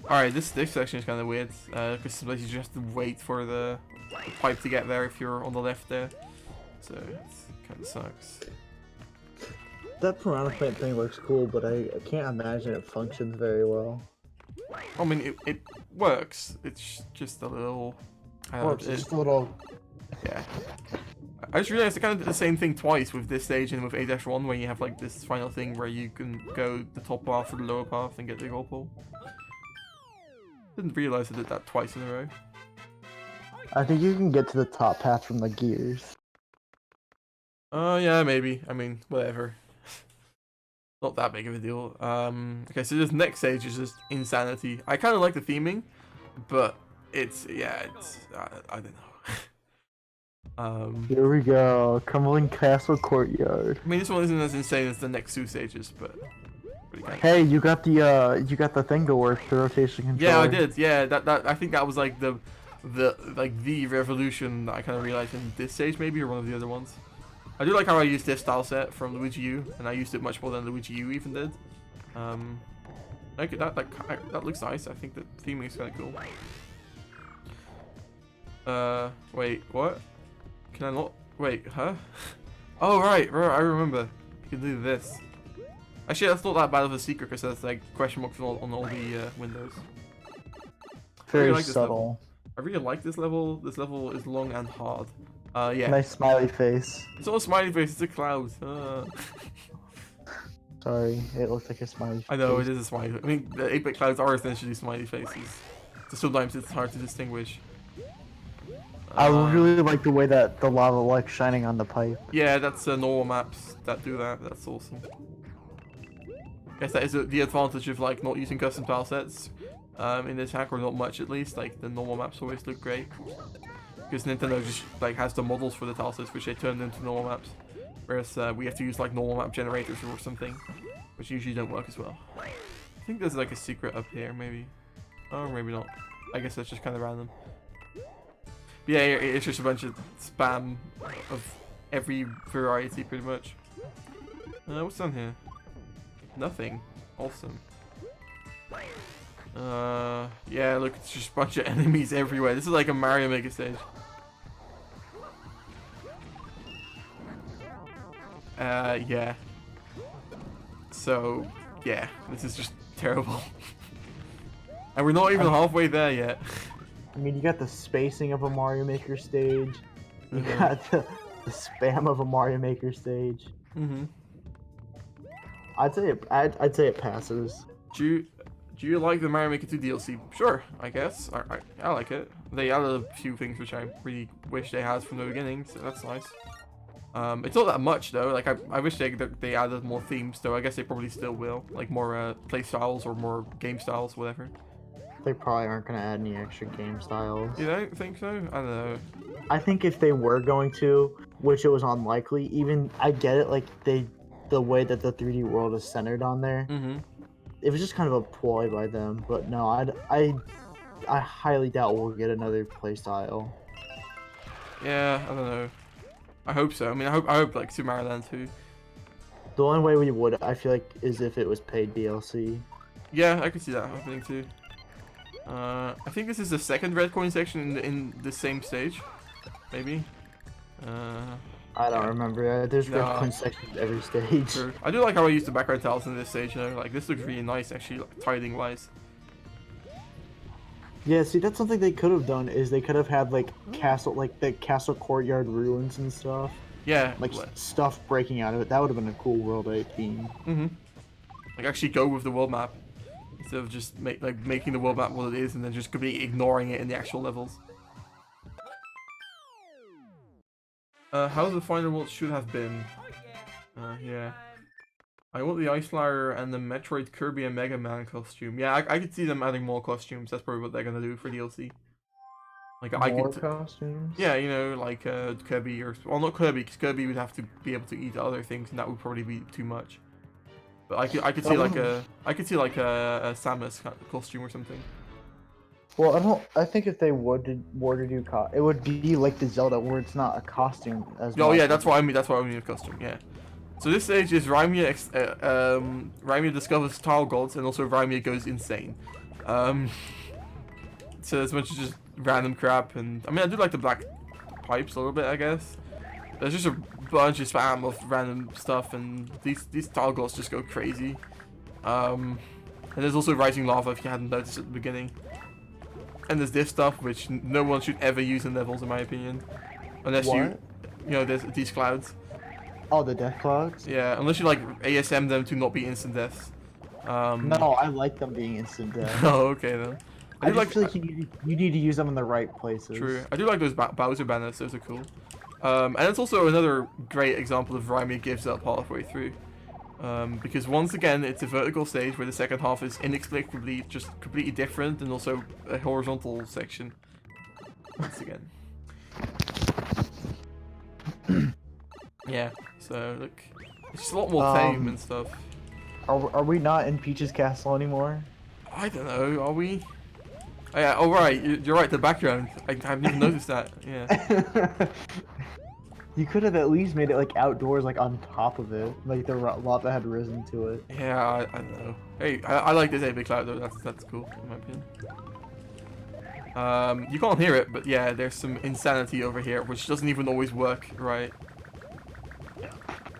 Alright, this section is kind of weird, because sometimes you just have to wait for the pipe to get there if you're on the left there. So it kind of sucks. That piranha plant thing looks cool, but I can't imagine it functions very well. I mean, it works. It's just a little. It's just a little Yeah. I just realized I kind of did the same thing twice with this stage and with A-1, where you have like this final thing where you can go the top path or the lower path and get the gold pole. Didn't realize I did that twice in a row. I think you can get to the top path from the gears. Yeah, maybe. I mean, whatever. Not that big of a deal. Okay, so this next stage is just insanity. I kind of like the theming, but it's I don't know. Here we go, Crumbling Castle Courtyard. I mean, this one isn't as insane as the next two stages, but hey, you got the thing to work, the rotation controller. Yeah, I did. Yeah, that I think that was like the revolution that I kind of realized in this stage, maybe, or one of the other ones. I do like how I used this style set from Luigi U, and I used it much more than Luigi U even did. Like that looks nice. I think the theming is kind of cool. Wait, what? Can I not? Wait, huh? Oh right, I remember. You can do this. Actually, that's not that bad of a secret because there's like question marks on all the windows. Very like subtle. I really like this level. This level is long and hard. Yeah. Nice smiley face. It's not a smiley face, it's a cloud. Sorry, it looks like a smiley face. I know, it is a smiley face. I mean, the 8-bit clouds are essentially smiley faces. So sometimes it's hard to distinguish. I really like the way that the lava like shining on the pipe. Yeah, that's normal maps that do that. That's awesome. I guess that is the advantage of like not using custom tile sets in this hack, or not much at least. Like the normal maps always look great. Because Nintendo just like has the models for the tile sets, which they turned into normal maps, whereas we have to use like normal map generators or something, which usually don't work as well. I think there's like a secret up here, maybe. Oh, maybe not. I guess that's just kind of random. But yeah, it's just a bunch of spam of every variety, pretty much. What's down here? Nothing. Awesome. Yeah, look, it's just a bunch of enemies everywhere. This is like a Mario Maker stage. Yeah. So, yeah, this is just terrible. And we're not even halfway there yet. I mean, you got the spacing of a Mario Maker stage. You got the spam of a Mario Maker stage. I'd say it passes. Do you like the Mario Maker 2 DLC? Sure, I guess. I like it. They added a few things which I really wish they had from the beginning, so that's nice. It's not that much though. Like I wish they added more themes, though. I guess they probably still will, like more play styles or more game styles, whatever. They probably aren't gonna add any extra game styles. You don't think so? I don't know. I think if they were going to, which it was unlikely, even I get it. Like the way that the 3D world is centered on there. It was just kind of a ploy by them, but no, I highly doubt we'll get another playstyle. Yeah, I don't know. I hope so. I mean, I hope like Super Mario Land 2. The only way we would, I feel like, is if it was paid DLC. Yeah, I could see that happening too. I think this is the second red coin section in the same stage, maybe. I don't remember. There's red coin sections every stage. Sure. I do like how I use the background tiles in this stage, you know, like this looks really nice actually, like, tiling wise. Yeah, see, that's something they could have done, is they could have had like the castle courtyard ruins and stuff. Yeah. Like stuff breaking out of it. That would have been a cool World 8 theme. Like actually go with the world map instead of just making the world map what it is and then just completely ignoring it in the actual levels. How the final world should have been. Yeah. I want the Ice Flower and the Metroid, Kirby, and Mega Man costume. Yeah, I could see them adding more costumes. That's probably what they're gonna do for DLC. Like more costumes? Yeah, you know, like Kirby or not Kirby, because Kirby would have to be able to eat other things, and that would probably be too much. But I could see like a Samus costume or something. Well, I think if they were to do it would be like the Zelda, where it's not a costume as much. Oh yeah, that's why I mean. That's why I mean a costume. Yeah. So this stage is Rimea discovers tile gods, and also Rimea goes insane. So it's a bunch of just random crap, and I mean I do like the black pipes a little bit, I guess. There's just a bunch of spam of random stuff, and these tile gods just go crazy. And there's also rising lava if you hadn't noticed at the beginning. And there's this stuff which no one should ever use in levels, in my opinion. Unless What? you know, there's these clouds. Oh, the death clouds? Yeah, unless you like ASM them to not be instant deaths. No, I like them being instant death. Oh, okay then. I just feel like you need to use them in the right places. True. I do like those Bowser banners. Those are cool. And it's also another great example of Rimea gives up halfway through. Because once again, it's a vertical stage where the second half is inexplicably just completely different, and also a horizontal section. Once again. Yeah. So look, it's just a lot more tame and stuff. Are we not in Peach's castle anymore? I don't know. Are we? Oh, yeah. Oh right. You're right. The background. I haven't even noticed that. Yeah. You could have at least made it like outdoors, like on top of it, like the lava had risen to it. Yeah, I don't know. Hey, I like this 8-bit cloud though. That's cool in my opinion. You can't hear it, but yeah, there's some insanity over here, which doesn't even always work right.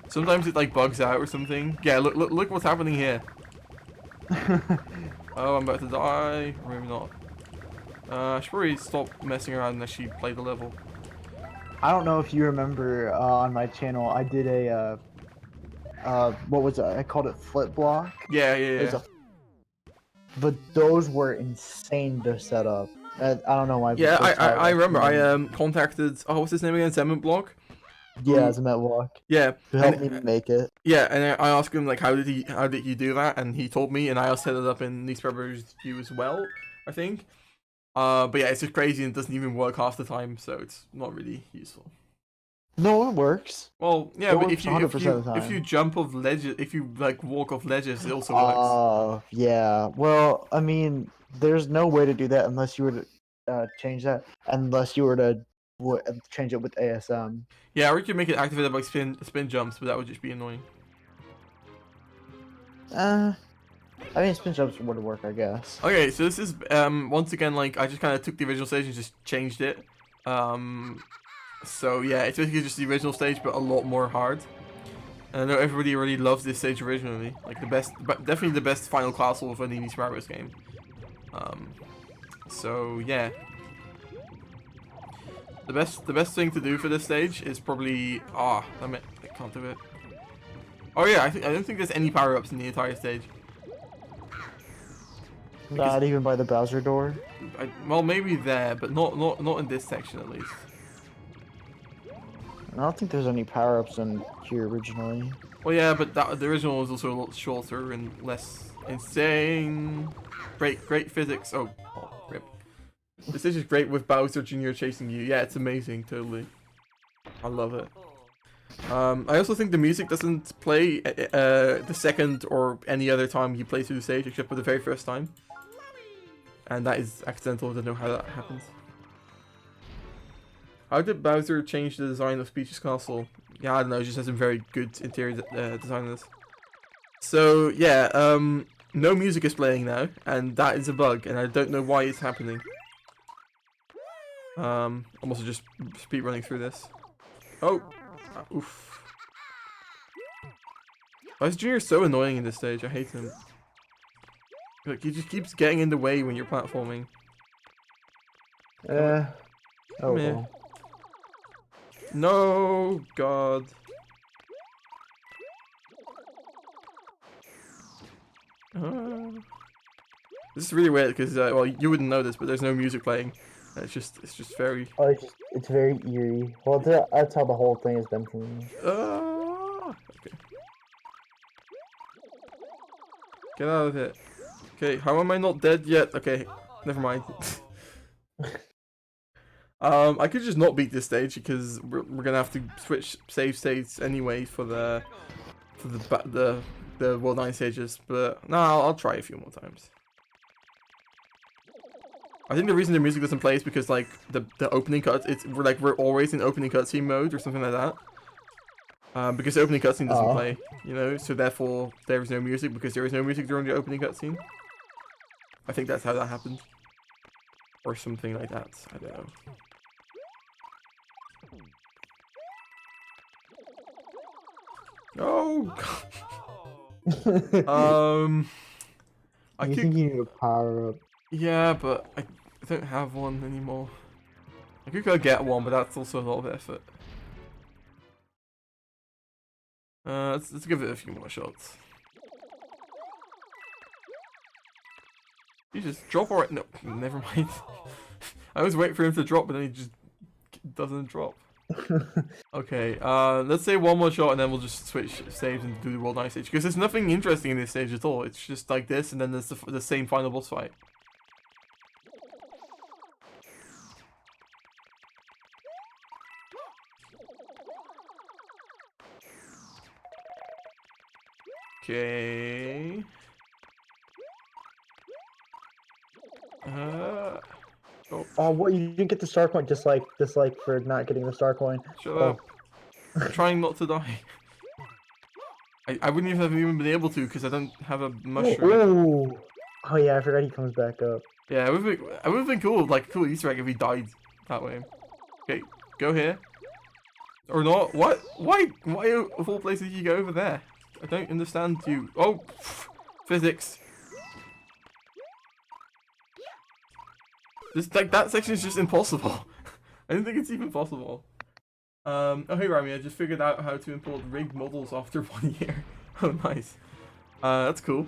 Sometimes it like bugs out or something. Yeah, look what's happening here. Oh, I'm about to die. Or maybe not. I should probably stop messing around and actually play the level. I don't know if you remember on my channel, I did a what was it? I called it flip block. Yeah. But those were insane to set up. I don't know why. Yeah, I remember. I contacted what's his name again? nsmbu. Yeah, nsmbu. Yeah, To help me make it. Yeah, and I asked him like how did he do that, and he told me, and I also set it up in nsmbu's view as well, I think. But yeah, it's just crazy and it doesn't even work half the time, so it's not really useful. No, it works. Well, yeah, but if you jump off ledges, if you like walk off ledges, it also works. Oh, yeah. Well, I mean, there's no way to do that unless you were to change that, unless you were to change it with ASM. Yeah, or you could make it activated by spin jumps, but that would just be annoying. I mean, spin jumps would work, I guess. Okay, so this is once again like I just kind of took the original stage and just changed it. So yeah, it's basically just the original stage, but a lot more hard. And I know everybody really loves this stage originally, like definitely the best final castle of any Super Mario game. So yeah, the best thing to do for this stage is probably damn it, I can't do it. Oh yeah, I don't think there's any power-ups in the entire stage. Not even by the Bowser door? Well, maybe there, but not in this section at least. I don't think there's any power-ups in here originally. Well, yeah, but the original was also a lot shorter and less insane. Great physics. Oh, rip. This is just great with Bowser Jr. chasing you. Yeah, it's amazing, totally. I love it. I also think the music doesn't play the second or any other time you play through the stage, except for the very first time. And that is accidental. I don't know how that happens. How did Bowser change the design of Peach's castle? Yeah, I don't know. It just has some very good interior design in this. So yeah, no music is playing now, and that is a bug, and I don't know why it's happening. I'm also just speed running through this. Oh, oof. Bowser Jr. is so annoying in this stage. I hate him. Like, he just keeps getting in the way when you're platforming. Oh well. No, God. This is really weird because well, you wouldn't know this, but there's no music playing. It's just very. Oh, it's very eerie. Well, that's how the whole thing has been for me. Okay. Get out of it. Okay, how am I not dead yet? Okay, never mind. I could just not beat this stage because we're gonna have to switch save states anyway for the World 9 stages. But no, I'll try a few more times. I think the reason the music doesn't play is because like the opening cuts, we're always in opening cutscene mode or something like that. Because the opening cutscene doesn't play, you know, so therefore there is no music because there is no music during the opening cutscene. I think that's how that happened. Or something like that. I don't know. Oh god. I think you need a power up. Yeah, but I don't have one anymore. I could go get one, but that's also a lot of effort. Let's give it a few more shots. You just drop or no, never mind. I always wait for him to drop, but then he just doesn't drop. Okay, let's say one more shot and then we'll just switch stages and do the World 9 stage. Because there's nothing interesting in this stage at all. It's just like this and then there's the same final boss fight. Okay. Oh, what? You didn't get the star coin, just like for not getting the star coin. Shut up. I'm trying not to die. I wouldn't even have been able to because I don't have a mushroom. Ooh. Oh yeah, I forgot he comes back up. Yeah, it would have been cool, like a cool Easter egg if he died that way. Okay, go here. Or not? What? Why of all places you go over there? I don't understand you. Oh, physics. This that section is just impossible. I don't think it's even possible. Oh hey Rimea, I just figured out how to import rigged models after 1 year. Oh nice. That's cool.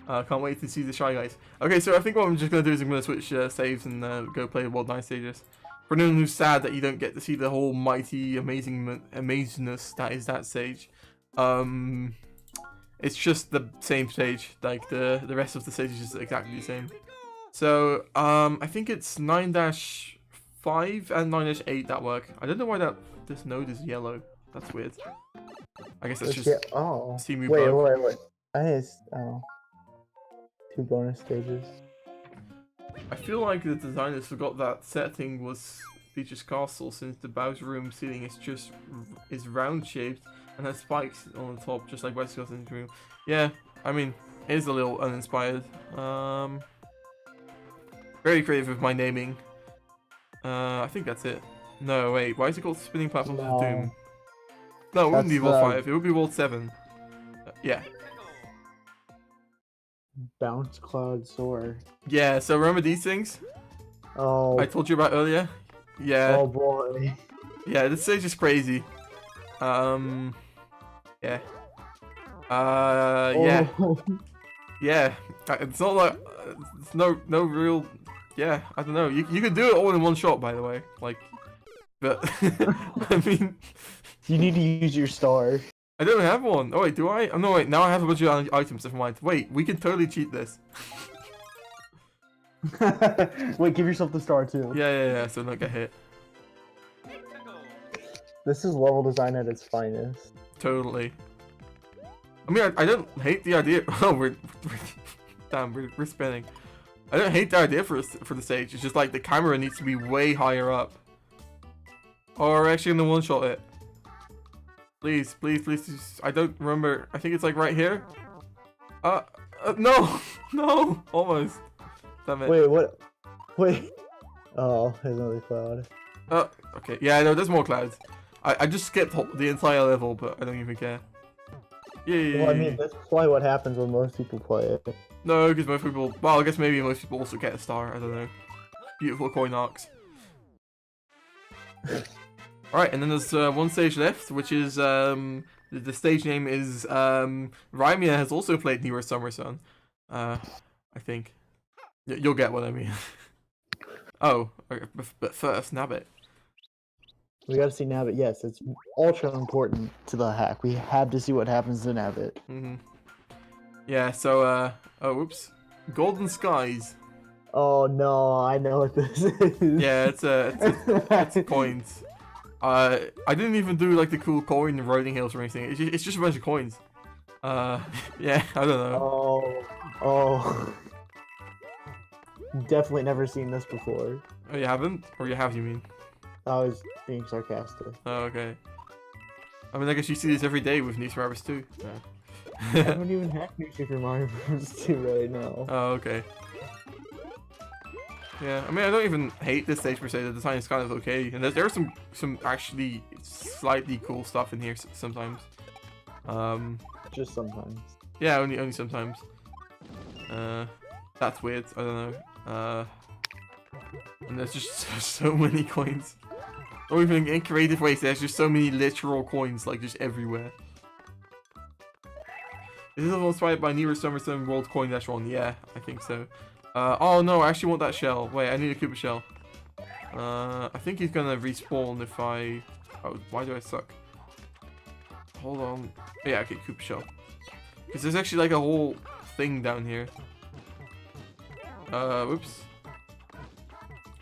Can't wait to see the Shy Guys. Okay, so I think what I'm just gonna do is I'm gonna switch saves and go play the World 9 stages. For anyone who's sad that you don't get to see the whole mighty amazingness that is that stage, it's just the same stage. Like the rest of the stage is just exactly the same. So I think it's 9-5 and 9-8 that work. I don't know why this node is yellow. That's weird. I guess that's just CMU bug. Wait. I think it's 2 bonus stages. I feel like the designers forgot that setting was Peach's castle, since the Bowser room ceiling is round shaped and has spikes on the top, just like West Coast's room. Yeah, I mean, it is a little uninspired. Very creative with my naming. I think that's it. No, wait, why is it called Spinning Platforms of Doom? No, it wouldn't be World 5, it would be World 7. Yeah. Bounce, Cloud, Soar. Yeah, so remember these things? Oh. I told you about earlier? Yeah. Oh boy. Yeah, this stage is crazy. Yeah. Yeah. Yeah. It's not like it's no real. Yeah, I don't know. You could do it all in one shot, by the way. Like, but I mean, you need to use your star. I don't have one. Oh wait, do I? Oh no, wait. Now I have a bunch of items. Never mind. Wait, we can totally cheat this. Wait, give yourself the star too. Yeah. So don't get hit. This is level design at its finest. Totally. I mean, I don't hate the idea. Oh, we're spinning. I don't hate the idea for the stage. It's just like the camera needs to be way higher up. Or actually, gonna one-shot it. Please. I don't remember. I think it's like right here. No, no, almost. Damn it. Wait, what? Wait. Oh, there's another cloud. Okay. Yeah, no, there's more clouds. I just skipped the entire level, but I don't even care. Yeah. Well, I mean, that's probably what happens when most people play it. No, because most people. Well, I guess maybe most people also get a star. I don't know. Beautiful coin arcs. Alright, and then there's one stage left, which is the stage name is Rimea has also played Newer Summer Sun. I think. You'll get what I mean. Oh, okay, but first, Nabbit. We gotta see Nabbit. Yes, it's ultra important to the hack. We have to see what happens to Nabbit. Yeah, so, oh, whoops. Golden Skies. Oh no, I know what this is. Yeah, it's coins. I didn't even do like the cool coin riding hills or anything. It's just a bunch of coins. Yeah, I don't know. Oh. Definitely never seen this before. Oh, you haven't? Or you have, you mean? I was being sarcastic. Oh, okay. I mean, I guess you see this every day with New Super Mario 2. I don't even have New Super Mario Bros. 2 right now. Oh, okay. Yeah, I mean, I don't even hate this stage per se. The design is kind of okay, and there's some actually slightly cool stuff in here sometimes. Just sometimes. Yeah, only sometimes. That's weird. I don't know. And there's just so many coins. Or even in creative ways, there's just so many literal coins, like, just everywhere. Is this level inspired by Nero Summerstone World Coin Dash 1? Yeah, I think so. Oh no, I actually want that shell. Wait, I need a Koopa shell. I think he's gonna respawn if I... Oh, why do I suck? Hold on. Yeah, okay, Koopa shell. Because there's actually like a whole thing down here. Whoops.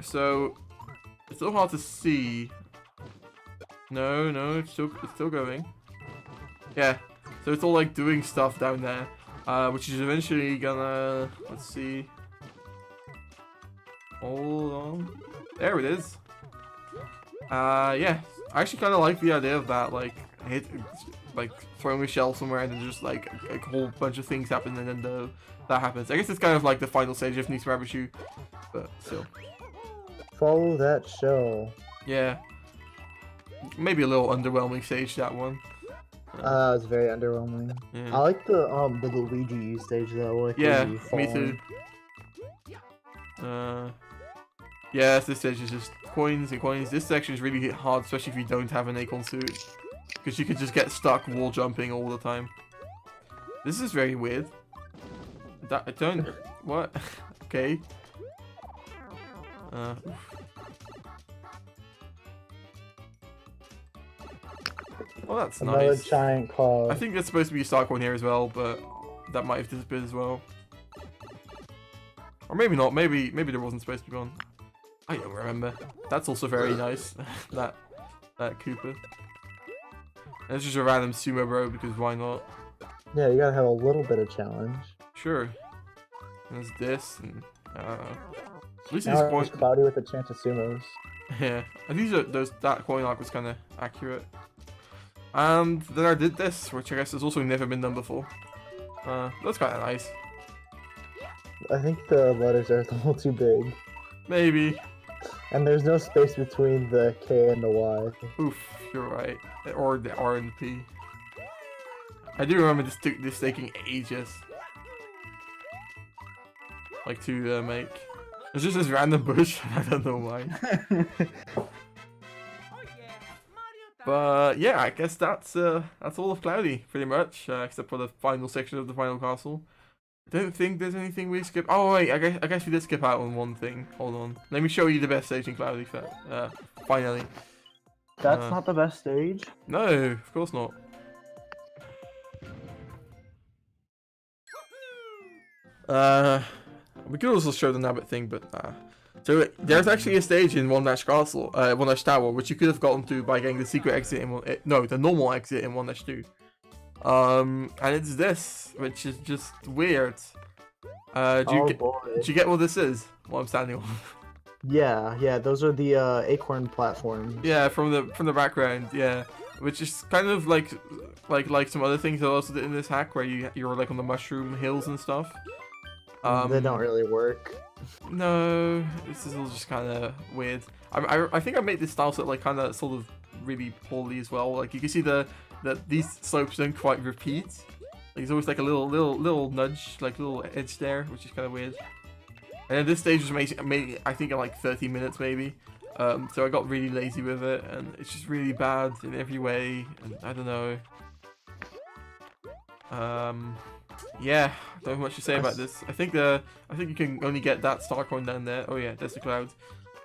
So, it's a little hard to see. No, it's still going. Yeah, so it's all like doing stuff down there, which is eventually gonna, let's see. Hold on. There it is. Yeah, I actually kind of like the idea of that, like throwing a shell somewhere and then just like a whole bunch of things happen and then that happens. I guess it's kind of like the final stage of nsmbu, but still. Follow that shell. Yeah. Maybe a little underwhelming stage, that one. It's very underwhelming. Yeah. I like the Luigi stage though. Like yeah, me too. Yeah, this stage is just coins and coins. This section is really hard, especially if you don't have an acorn suit, because you could just get stuck wall jumping all the time. This is very weird. I don't. What? Okay. Well, that's Another nice. giant cloud. I think there's supposed to be a star coin here as well, but that might have disappeared as well. Or maybe not. Maybe there wasn't supposed to be one. I don't remember. That's also very nice. that Koopa. And it's just a random sumo bro because why not? Yeah, you gotta have a little bit of challenge. Sure. There's this and at least Now these coins. Cloudy with a chance of sumos. Yeah, and that coin arc was kind of accurate. And then I did this, which I guess has also never been done before. That's kind of nice. I think the letters are a little too big. Maybe. And there's no space between the K and the Y. Oof, you're right. Or the R and the P. I do remember this taking ages. Like to make. It's just this random bush, I don't know why. But yeah, I guess that's all of Cloudy, pretty much, except for the final section of the final castle. I don't think there's anything we skipped. Oh wait, I guess we did skip out on one thing. Hold on, let me show you the best stage in Cloudy. Finally. That's not the best stage? No, of course not. We could also show the Nabbit thing, but so there's actually a stage in One Dash Castle, One Dash Tower, which you could have gotten to by getting the secret exit in the normal exit in 1-2. And it's this, which is just weird. Do you get what this is? What I'm standing on? Yeah, those are the acorn platforms. Yeah, from the background, yeah. Which is kind of like some other things that I also did in this hack, where you're like on the mushroom hills and stuff. They don't really work. No, this is all just kind of weird. I think I made this style set like kind of sort of really poorly as well. Like you can see that these slopes don't quite repeat. Like there's always like a little nudge, like little edge there, which is kind of weird. And then this stage was made I think in like 30 minutes maybe. So I got really lazy with it, and it's just really bad in every way. And I don't know. Yeah, don't have much to say about this. I think you can only get that star coin down there. Oh yeah, there's the cloud.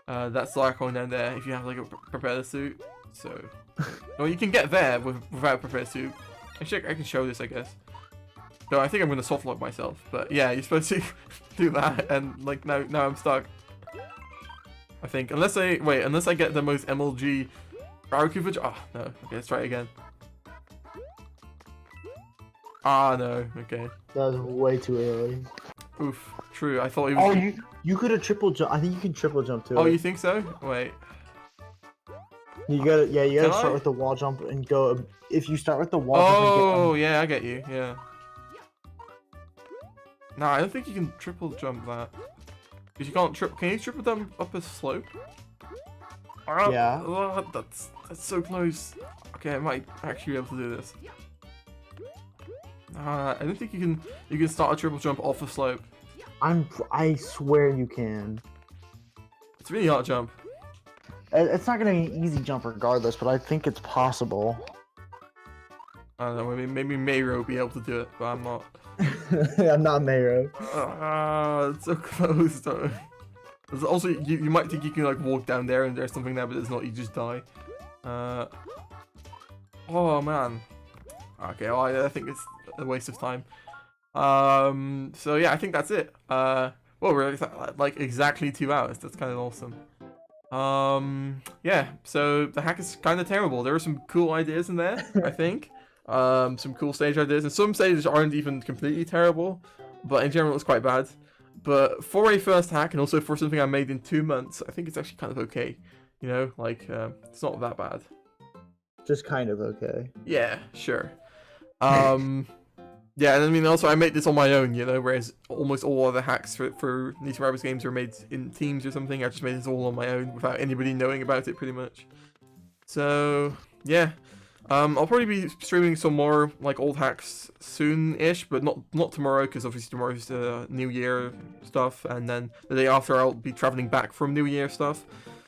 That star coin down there if you have like a propeller suit. So, well, you can get there without a propeller suit. Actually, I can show this, I guess. So I think I'm gonna soft lock myself. But yeah, you're supposed to do that, and like now I'm stuck. I think unless I get the most MLG Koopa. Oh no. Okay, let's try it again. Ah, no. Okay. That was way too early. Oof. True. I thought he was... Oh, you could have triple jump. I think you can triple jump too. Oh, you think so? Wait. You gotta start with the wall jump and go. If you start with the wall jump and get yeah, I get you. Yeah. No, I don't think you can triple jump that. Because you can't Can you triple jump up a slope? Yeah. Oh, that's so close. Okay, I might actually be able to do this. I don't think you can start a triple jump off a slope. I swear you can. It's really hard to jump. It's not gonna be an easy jump regardless, but I think it's possible. I don't know, maybe Mayro will be able to do it, but I'm not. I'm not Mayro. It's so close though. There's also, you might think you can like walk down there and there's something there, but it's not, you just die. Oh man. Okay, well, I think it's a waste of time. So yeah, I think that's it. Well, we're like exactly 2 hours. That's kind of awesome. Yeah, so the hack is kind of terrible. There are some cool ideas in there, I think. Some cool stage ideas, and some stages aren't even completely terrible, but in general it's quite bad. But for a first hack, and also for something I made in 2 months, I think it's actually kind of okay. You know, like, it's not that bad. Just kind of okay. Yeah, sure. Yeah, and I mean, also I made this on my own, you know, whereas almost all other hacks for nsmbu games are made in teams or something. I just made this all on my own without anybody knowing about it, pretty much. So, yeah. I'll probably be streaming some more, like, old hacks soon-ish, but not tomorrow, because obviously tomorrow's New Year stuff, and then the day after I'll be traveling back from New Year stuff.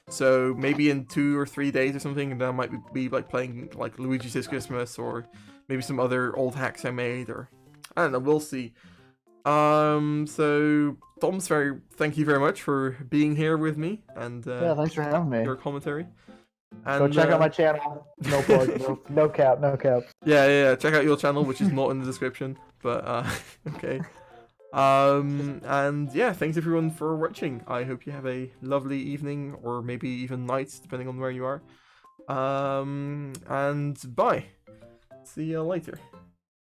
So maybe in 2 or 3 days or something, and then I might be like playing like Luigi Saves Christmas, or maybe some other old hacks I made, or I don't know, we'll see. So Tom's thank you very much for being here with me, and yeah, thanks for having me. Your commentary. And, go check out my channel. No plug, no cap, no cap. Yeah, check out your channel, which is not in the description, but okay. And yeah, thanks everyone for watching. I hope you have a lovely evening, or maybe even night, depending on where you are. And bye. See you later.